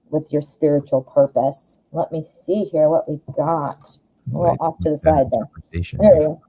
with your spiritual purpose? Let me see here what we've got. A little off to the side there. There we go.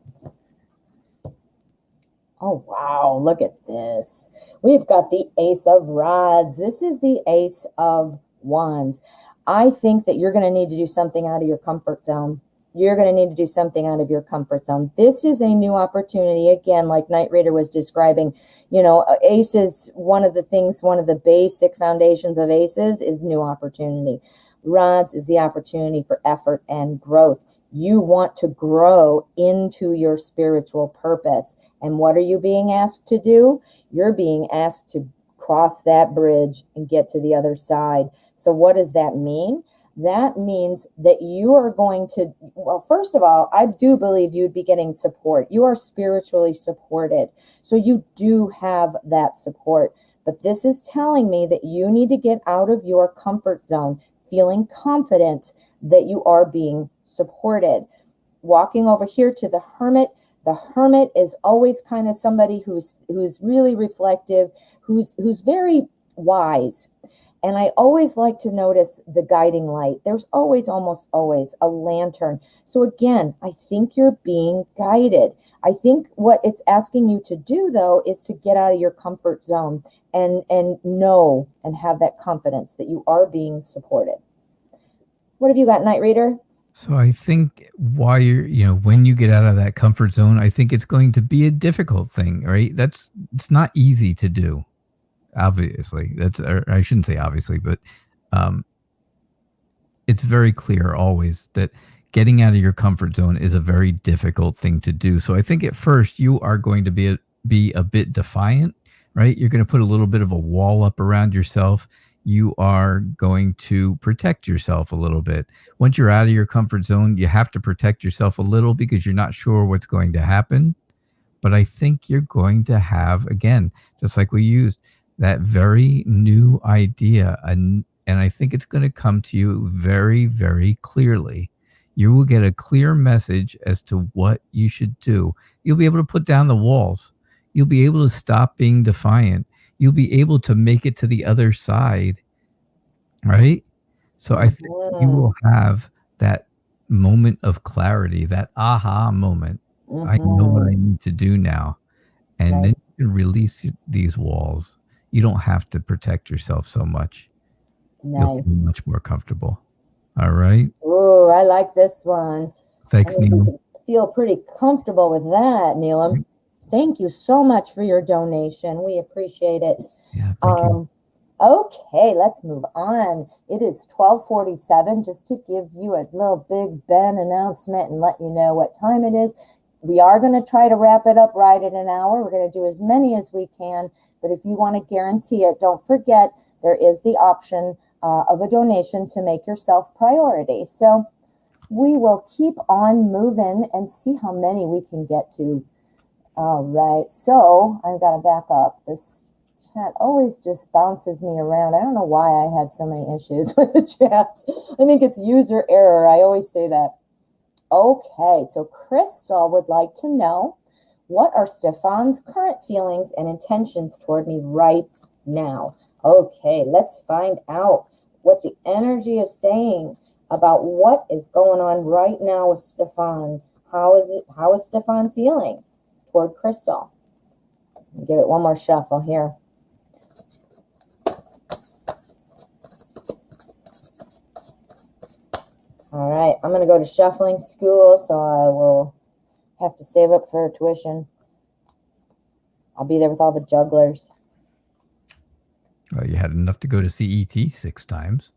Oh, wow. Look at this. We've got the Ace of Rods. This is the Ace of Wands. I think that you're going to need to do something out of your comfort zone. You're going to need to do something out of your comfort zone. This is a new opportunity. Again, like Knightreader was describing, you know, aces, one of the basic foundations of aces is new opportunity. Rods is the opportunity for effort and growth. You want to grow into your spiritual purpose. And what are you being asked to do? You're being asked to cross that bridge and get to the other side. So what does that mean? That means that you are going to, well, first of all, I do believe you'd be getting support. You are spiritually supported. So you do have that support. But this is telling me that you need to get out of your comfort zone, feeling confident that you are being supported. Walking over here to the Hermit. The Hermit is always kind of somebody who's really reflective, who's very wise. And I always like to notice the guiding light. There's almost always a lantern. So again, I think you're being guided. I think what it's asking you to do, though, is to get out of your comfort zone and know and have that confidence that you are being supported. What have you got, Knightreader? So I think while when you get out of that comfort zone, I think it's going to be a difficult thing, right? It's not easy to do. Obviously, I shouldn't say obviously, but it's very clear always that getting out of your comfort zone is a very difficult thing to do. So I think at first you are going to be a bit defiant, right? You're going to put a little bit of a wall up around yourself. You are going to protect yourself a little bit. Once you're out of your comfort zone, you have to protect yourself a little because you're not sure what's going to happen. But I think you're going to have, again, just like we used, that very new idea. And I think it's going to come to you very, very clearly. You will get a clear message as to what you should do. You'll be able to put down the walls. You'll be able to stop being defiant. You'll be able to make it to the other side, right? So I think you will have that moment of clarity, that aha moment. I know what I need to do now. And then you can release these walls. You don't have to protect yourself so much. You'll be much more comfortable. All right. Oh, I like this one. Thanks, Neelam. Feel pretty comfortable with that, Neelam. Thank you so much for your donation. We appreciate it. Yeah, thank you. Okay, let's move on. It is 12:47. Just to give you a little Big Ben announcement and let you know what time it is. We are going to try to wrap it up right at an hour. We're going to do as many as we can. But if you want to guarantee it, don't forget there is the option of a donation to make yourself priority. So we will keep on moving and see how many we can get to. All right. So I've got to back up. This chat always just bounces me around. I don't know why I had so many issues with the chat. I think it's user error. I always say that. Okay, so Crystal would like to know, what are Stefan's current feelings and intentions toward me right now? Okay, let's find out what the energy is saying about what is going on right now with Stefan. How is Stefan feeling toward Crystal? I'll give it one more shuffle here. All right, I'm going to go to shuffling school, so I will have to save up for tuition. I'll be there with all the jugglers. Well, you had enough to go to CET 6 times.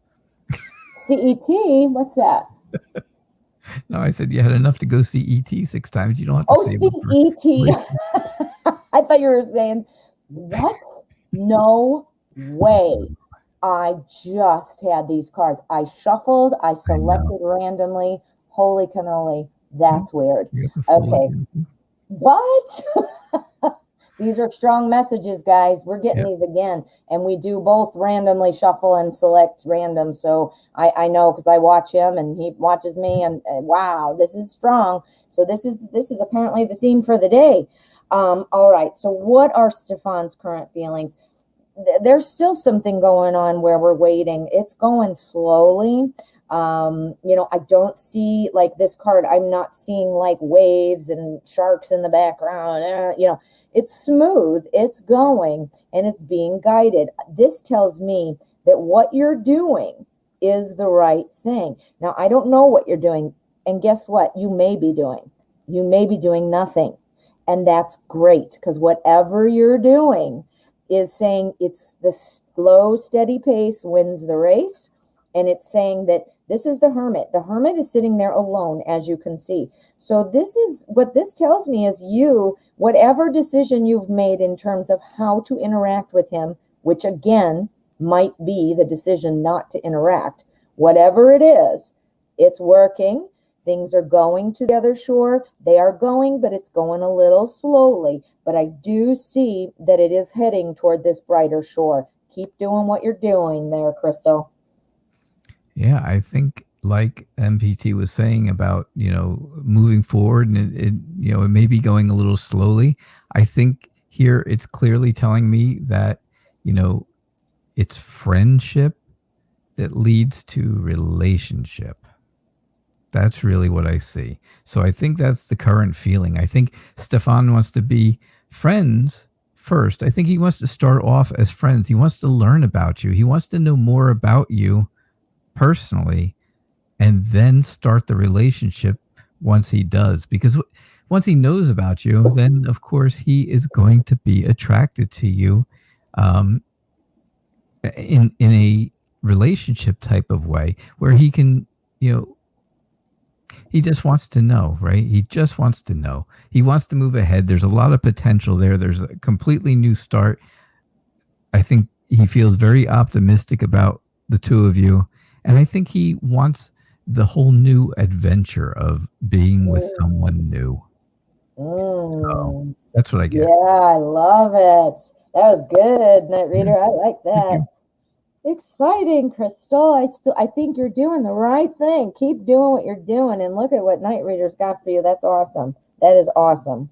CET? What's that? No, I said you had enough to go CET 6 times. You don't have to save up CET. I thought you were saying, what? No way. I just had these cards. I shuffled. I selected randomly. Holy cannoli. That's weird. Okay. What? These are strong messages, guys. We're getting these again. And we do both randomly shuffle and select random. So I know because I watch him and he watches me, and wow, this is strong. So this is apparently the theme for the day. All right. So what are Stefan's current feelings? There's still something going on where we're waiting. It's going slowly. I don't see like this card. I'm not seeing like waves and sharks in the background. It's smooth, it's going, and it's being guided. This tells me that what you're doing is the right thing. Now, I don't know what you're doing. And guess what? You may be doing nothing. And that's great, because whatever you're doing is saying it's the slow, steady pace wins the race. And it's saying that this is the hermit. The hermit is sitting there alone, as you can see. So this is what this tells me is whatever decision you've made in terms of how to interact with him, which again might be the decision not to interact, whatever it is, it's working. Things are going to the other shore. They are going, but it's going a little slowly. But I do see that it is heading toward this brighter shore. Keep doing what you're doing there, Crystal. Yeah, I think like MPT was saying about, moving forward, and it may be going a little slowly. I think here it's clearly telling me that, it's friendship that leads to relationship. That's really what I see. So I think that's the current feeling. I think Stefan wants to be friends first. I think he wants to start off as friends. He wants to learn about you. He wants to know more about you personally, and then start the relationship once he does. Because once he knows about you, then of course he is going to be attracted to you in a relationship type of way where he can, he just wants to know, right? He just wants to know. He wants to move ahead. There's a lot of potential there. There's a completely new start. I think he feels very optimistic about the two of you. And I think he wants the whole new adventure of being with someone new. So that's what I get. Yeah, I love it. That was good, Knightreader. I like that. Exciting, Crystal. I think you're doing the right thing. Keep doing what you're doing, and look at what Knightreader's got for you. That's awesome. That is awesome.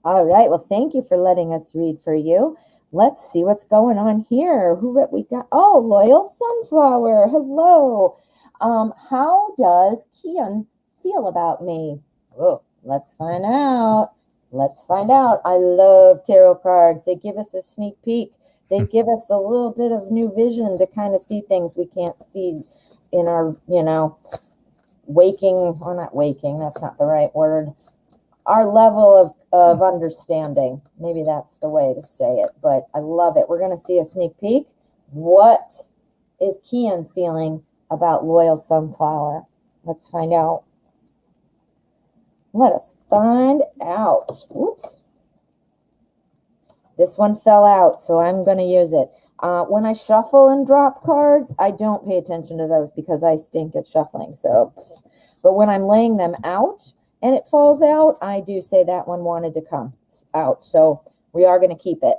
All right. Well, thank you for letting us read for you. Let's see what's going on here. Who we got? Oh, Loyal Sunflower. Hello. How does Kian feel about me? Oh, let's find out. Let's find out. I love tarot cards. They give us a sneak peek. They give us a little bit of new vision to kind of see things we can't see in our, waking, or not waking, that's not the right word, our level of understanding. Maybe that's the way to say it, but I love it. We're going to see a sneak peek. What is Kian feeling about Loyal Sunflower? Let's find out. Let us find out. Oops. This one fell out, so I'm going to use it. When I shuffle and drop cards, I don't pay attention to those because I stink at shuffling. So, but when I'm laying them out and it falls out, I do say that one wanted to come out. So we are going to keep it.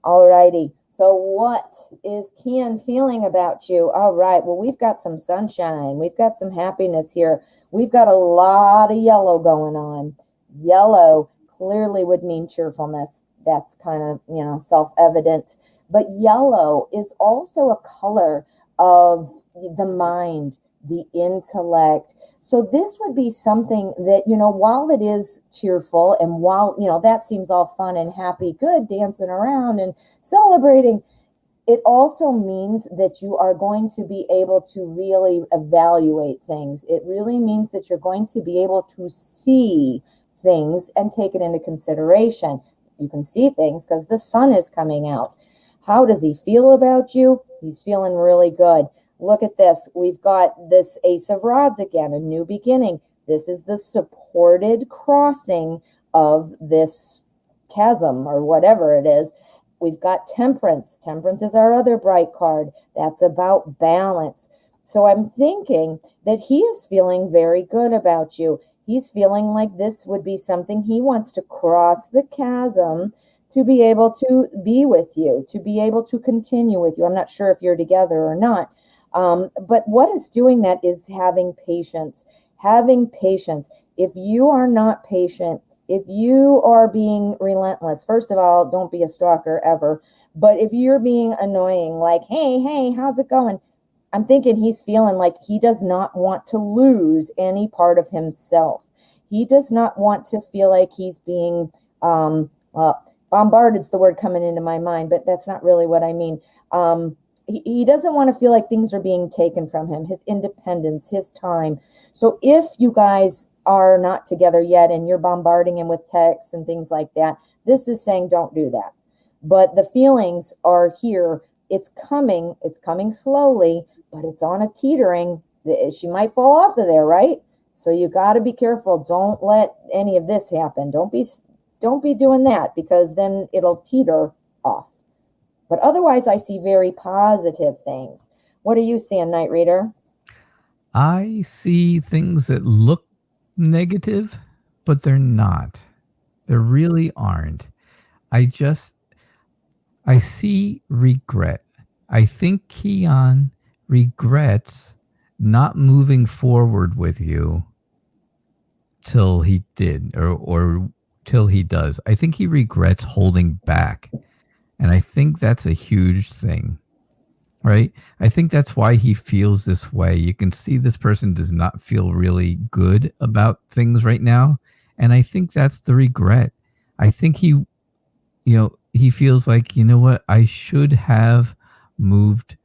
All righty. So what is Kian feeling about you? All right. Well, we've got some sunshine. We've got some happiness here. We've got a lot of yellow going on. Yellow clearly would mean cheerfulness. That's kind of, self-evident. But yellow is also a color of the mind, the intellect. So this would be something that, while it is cheerful and while, that seems all fun and happy, good, dancing around and celebrating, it also means that you are going to be able to really evaluate things. It really means that you're going to be able to see things and take it into consideration. You can see things because the sun is coming out. How does he feel about you? He's feeling really good. Look at this. We've got this Ace of Rods again, a new beginning. This is the supported crossing of this chasm or whatever it is. We've got Temperance. Temperance is our other bright card. That's about balance. So I'm thinking that he is feeling very good about you. He's feeling like this would be something he wants to cross the chasm to be able to be with you, to be able to continue with you. I'm not sure if you're together or not. But what is doing that is having patience. Having patience. If you are not patient, if you are being relentless, first of all, don't be a stalker ever. But if you're being annoying, like, hey, how's it going? I'm thinking he's feeling like he does not want to lose any part of himself. He does not want to feel like he's being bombarded. Is the word coming into my mind, but that's not really what I mean. He doesn't want to feel like things are being taken from him, his independence, his time. So if you guys are not together yet and you're bombarding him with texts and things like that, this is saying don't do that. But the feelings are here. It's coming slowly, but it's on a teetering. She might fall off of there, right? So you got to be careful. Don't let any of this happen. Don't be doing that, because then it'll teeter off. But otherwise, I see very positive things. What are you seeing, Knightreader? I see things that look negative, but they're not. They really aren't. I see regret. I think Keon regrets not moving forward with you till he did, or till he does. I think he regrets holding back. And I think that's a huge thing, right? I think that's why he feels this way. You can see this person does not feel really good about things right now. And I think that's the regret. I think he feels like, you know what, I should have moved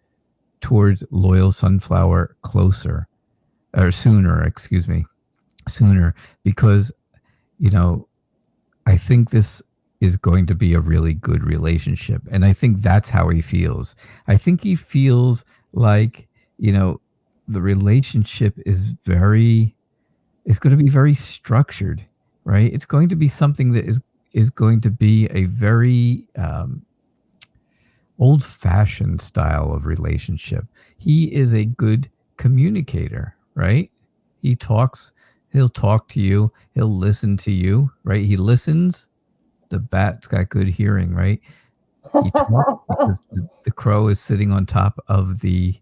towards Loyal Sunflower closer, or sooner, because, I think this is going to be a really good relationship. And I think that's how he feels. I think he feels like, the relationship is going to be very structured, right? It's going to be something that is going to be a very old-fashioned style of relationship. He is a good communicator, right? He'll talk to you, he'll listen to you, right? He listens. The bat's got good hearing, right? He talks because the crow is sitting on top of the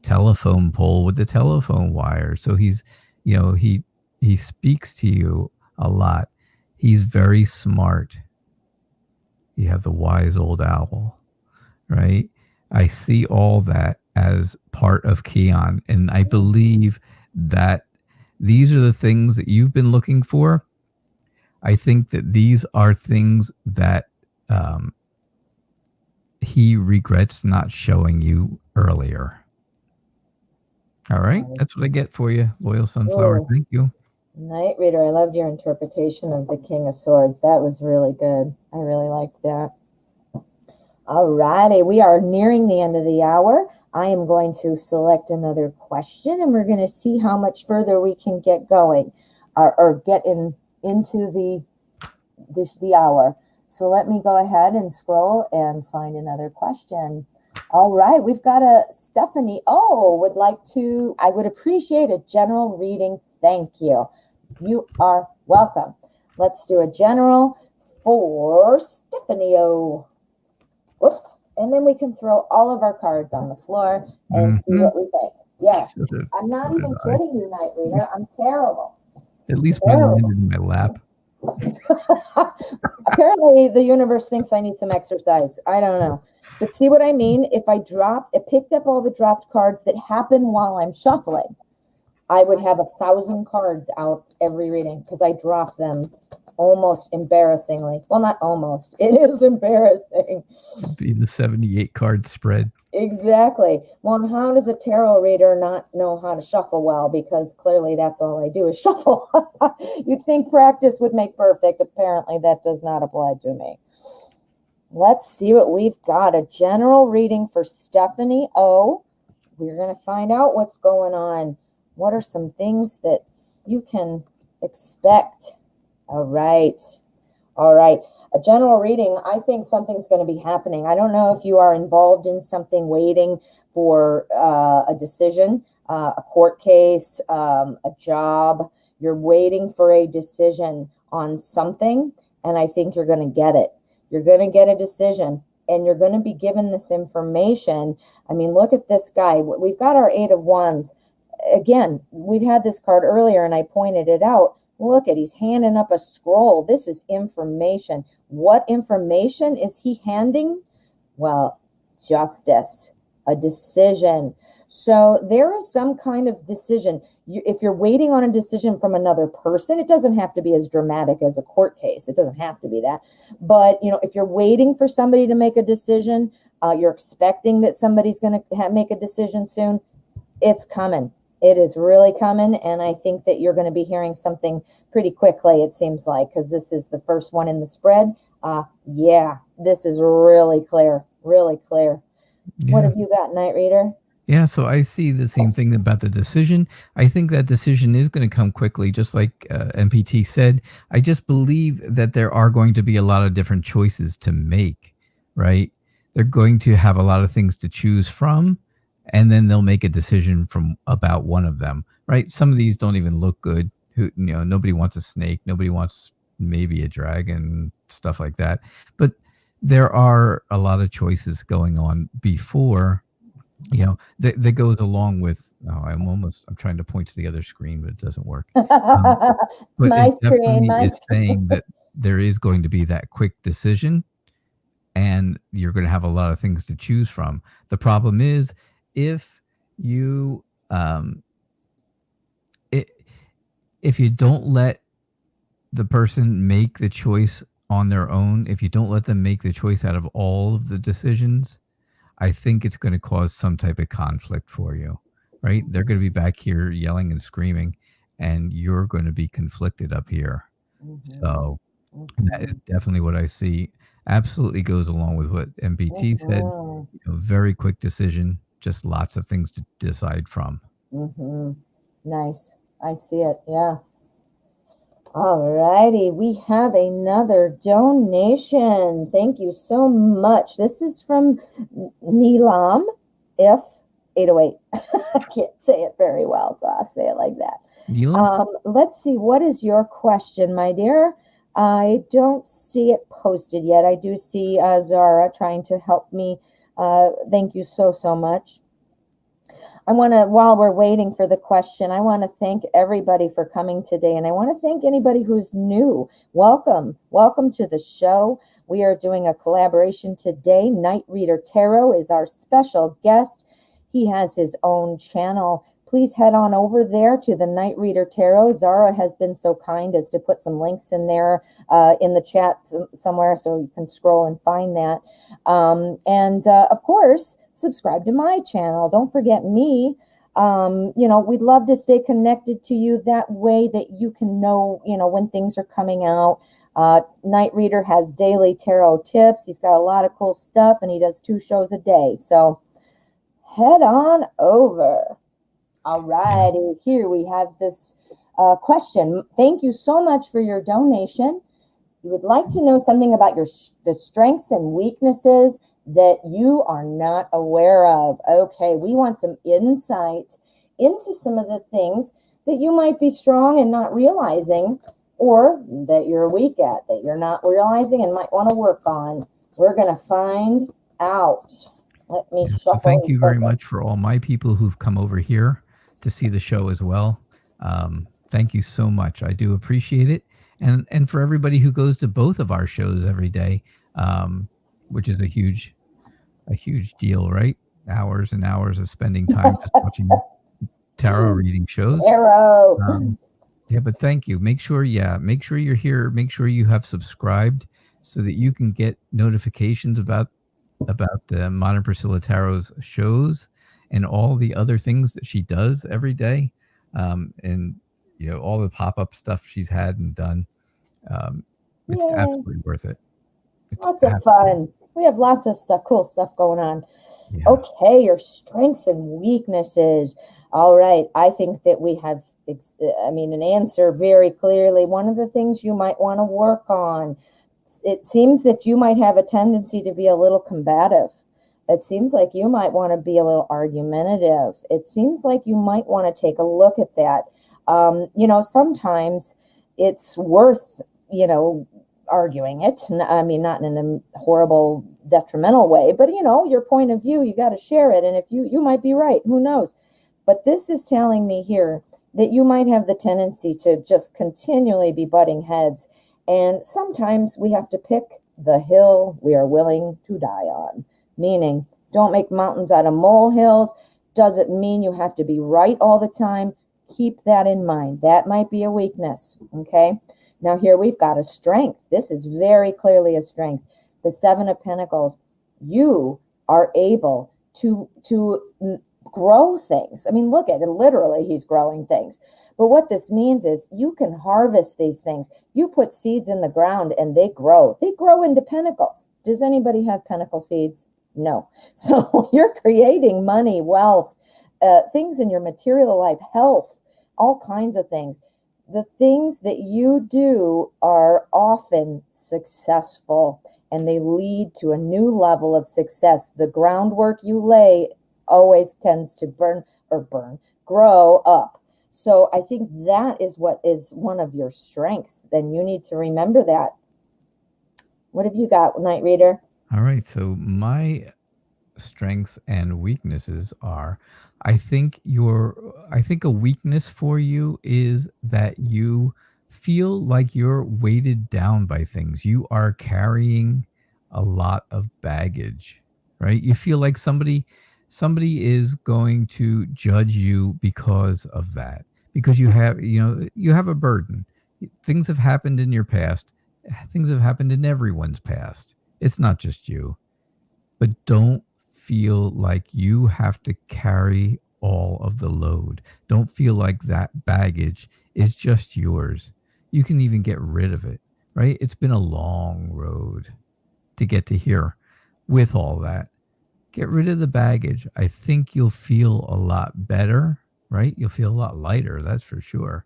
telephone pole with the telephone wire. So he speaks to you a lot. He's very smart. You have the wise old owl, right? I see all that as part of Keon, and I believe that these are the things that you've been looking for. I think that these are things that he regrets not showing you earlier. All right. That's what I get for you, Loyal Sunflower. Ooh. Thank you. Knightreader, I loved your interpretation of the King of Swords. That was really good. I really liked that. All righty, we are nearing the end of the hour. I am going to select another question, and we're going to see how much further we can get going, or get into the hour. So let me go ahead and scroll and find another question. All right, we've got a Stephanie. I would appreciate a general reading. Thank you. You are welcome. Let's do a general for Stephanie O. Whoops. And then we can throw all of our cards on the floor and see what we think. Yeah. I'm not even kidding you, Knightreader. I'm terrible. At least mine landed in my lap. Apparently the universe thinks I need some exercise. I don't know. But see what I mean? If I picked up all the dropped cards that happen while I'm shuffling, I would have 1,000 cards out every reading, because I drop them almost embarrassingly. Well, not almost. It is embarrassing. It'd be the 78 card spread. Exactly. Well, how does a tarot reader not know how to shuffle well? Because clearly that's all I do is shuffle. You'd think practice would make perfect. Apparently that does not apply to me. Let's see what we've got. A general reading for Stephanie O. We're going to find out what's going on. What are some things that you can expect? All right. A general reading, I think something's going to be happening. I don't know if you are involved in something, waiting for a decision, a court case, a job. You're waiting for a decision on something, and I think you're going to get it. You're going to get a decision, and you're going to be given this information. I mean, look at this guy. We've got our Eight of Wands. Again, we've had this card earlier, and I pointed it out. Look at, he's handing up a scroll. This is information. What information is he handing? Well, justice, a decision. So there is some kind of decision. If you're waiting on a decision from another person, it doesn't have to be as dramatic as a court case. It doesn't have to be that. But, if you're waiting for somebody to make a decision, you're expecting that somebody's going to make a decision soon, it's coming. It is really coming, and I think that you're going to be hearing something pretty quickly, it seems like, because this is the first one in the spread. Yeah, this is really clear, really clear. Yeah. What have you got, Knightreader? Yeah, so I see the same thing about the decision. I think that decision is going to come quickly, just like MPT said. I just believe that there are going to be a lot of different choices to make, right? They're going to have a lot of things to choose from, and then they'll make a decision from about one of them, right? Some of these don't even look good. Nobody wants a snake. Nobody wants maybe a dragon, stuff like that. But there are a lot of choices going on before, that goes along with, I'm trying to point to the other screen, but it doesn't work. It's But my it screen. definitely is saying that there is going to be that quick decision, and you're going to have a lot of things to choose from. The problem is, if you if you don't let the person make the choice on their own, if you don't let them make the choice out of all of the decisions, I think it's going to cause some type of conflict for you, right? They're going to be back here yelling and screaming, and you're going to be conflicted up here. So that is definitely what I see. Absolutely goes along with what MBT said. Very quick decision, just lots of things to decide from. Nice. I see it. Yeah. All righty. We have another donation. Thank you so much. This is from Neelam F 808. I can't say it very well, so I'll say it like that. Let's see. What is your question, my dear? I don't see it posted yet. I do see Zara trying to help me. Thank you so much. While we're waiting for the question, I want to thank everybody for coming today. And I want to thank anybody who's new. Welcome. Welcome to the show. We are doing a collaboration today. Knightreader Tarot is our special guest. He has his own channel. Please head on over there to the Knightreader Tarot. Zara has been so kind as to put some links in there in the chat somewhere, so you can scroll and find that. Of course, subscribe to my channel. Don't forget me. We'd love to stay connected to you that way that you can know, when things are coming out. Knightreader has daily tarot tips. He's got a lot of cool stuff, and he does 2 shows a day. So head on over. All righty. Here we have this question. Thank you so much for your donation. You would like to know something about the strengths and weaknesses that you are not aware of. Okay, we want some insight into some of the things that you might be strong and not realizing, or that you're weak at, that you're not realizing and might want to work on. We're going to find out. Let me shuffle. Thank you very much for all my people who've come over here to see the show as well. Thank you so much. I do appreciate it. And for everybody who goes to both of our shows every day, which is a huge deal, right? Hours and hours of spending time just watching tarot reading shows. Yeah, but thank you. Make sure you're here. Make sure you have subscribed so that you can get notifications about Modern Priscilla Tarot's shows and all the other things that she does every day, and all the pop-up stuff she's had and done. It's absolutely worth it. Lots of fun. We have lots of cool stuff going on. Yeah. Okay, your strengths and weaknesses. All right, I think that we have, an answer very clearly. One of the things you might want to work on, it seems that you might have a tendency to be a little combative. It seems like you might want to be a little argumentative. It seems like you might want to take a look at that. Sometimes it's worth, arguing it. I mean, not in a horrible, detrimental way, but your point of view, you got to share it. And if you might be right, who knows? But this is telling me here that you might have the tendency to just continually be butting heads. And sometimes we have to pick the hill we are willing to die on, meaning don't make mountains out of molehills. Doesn't mean you have to be right all the time. Keep that in mind. That might be a weakness, okay? Now here we've got a strength. This is very clearly a strength. The Seven of Pentacles. You are able to grow things. I mean, look at it. Literally, he's growing things. But what this means is you can harvest these things. You put seeds in the ground and they grow. They grow into pentacles. Does anybody have pentacle seeds? No. So you're creating money, wealth, things in your material life, health, all kinds of things. The things that you do are often successful and they lead to a new level of success. The groundwork you lay always tends to grow up. So I think that is what is one of your strengths. Then you need to remember that. What have you got, Knightreader? All right. So my strengths and weaknesses are, I think a weakness for you is that you feel like you're weighted down by things. You are carrying a lot of baggage, right? You feel like somebody is going to judge you because of that, because you have a burden. Things have happened in your past. Things have happened in everyone's past. It's not just you. But don't feel like you have to carry all of the load. Don't feel like that baggage is just yours. You can even get rid of it, right? It's been a long road to get to here with all that. Get rid of the baggage. I think you'll feel a lot better, right? You'll feel a lot lighter, that's for sure.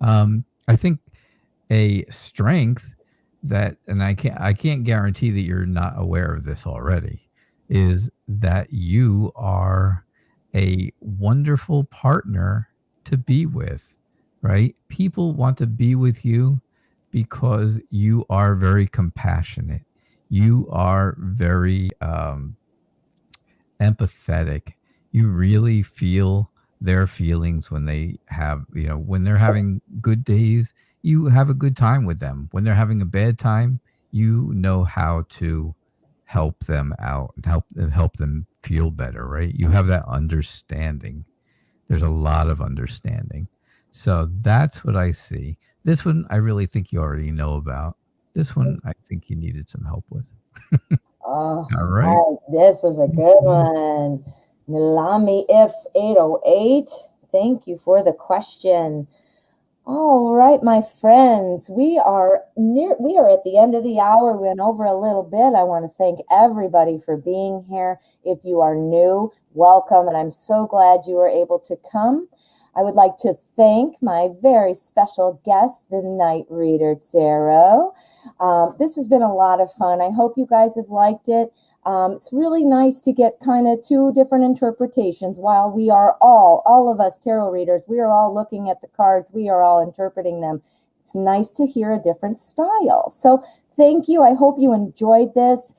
I think a strength that, and I can't guarantee that you're not aware of this already, is that you are a wonderful partner to be with, right? People want to be with you because you are very compassionate. You are very empathetic. You really feel their feelings when they have, when they're having good days, you have a good time with them. When they're having a bad time, you know how to help them out and help them feel better, right? You have that understanding. There's a lot of understanding. So that's what I see. This one, I really think you already know about. This one, I think you needed some help with. Oh, All right. this was a good one. Nilami if 808. Thank you for the question. All right, my friends, we are at the end of the hour. We went over a little bit. I want to thank everybody for being here. If you are new, welcome, and I'm so glad you were able to come. I would like to thank my very special guest, the Knightreader Tarot. This has been a lot of fun. I hope you guys have liked it. It's really nice to get kind of two different interpretations while we are all of us tarot readers, we are all looking at the cards, we are all interpreting them. It's nice to hear a different style. So thank you. I hope you enjoyed this.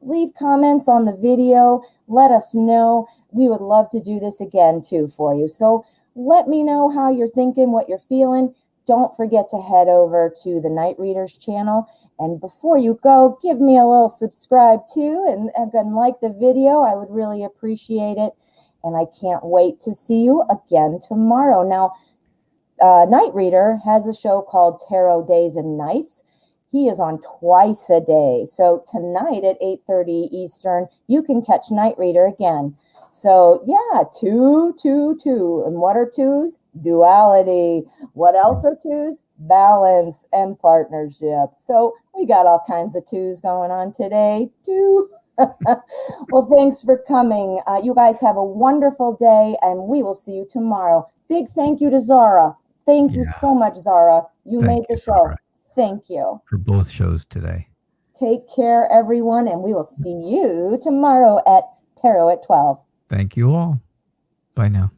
Leave comments on the video. Let us know. We would love to do this again too for you. So let me know how you're thinking, what you're feeling. Don't forget to head over to the Knightreader's channel. And before you go, give me a little subscribe too and like the video. I would really appreciate it. And I can't wait to see you again tomorrow. Now, Knightreader has a show called Tarot Days and Nights. He is on twice a day. So tonight at 8:30 Eastern, you can catch Knightreader again. So yeah, 2, 2, 2. And what are twos? Duality. What else are twos? Balance and partnership. So we got all kinds of twos going on today too. Well, thanks for coming. You guys have a wonderful day, and we will see you tomorrow. Big thank you to Zara. Thank you so much, Zara. You made the show. Zara. Thank you. For both shows today. Take care, everyone, and we will see you tomorrow at Tarot at 12. Thank you all. Bye now.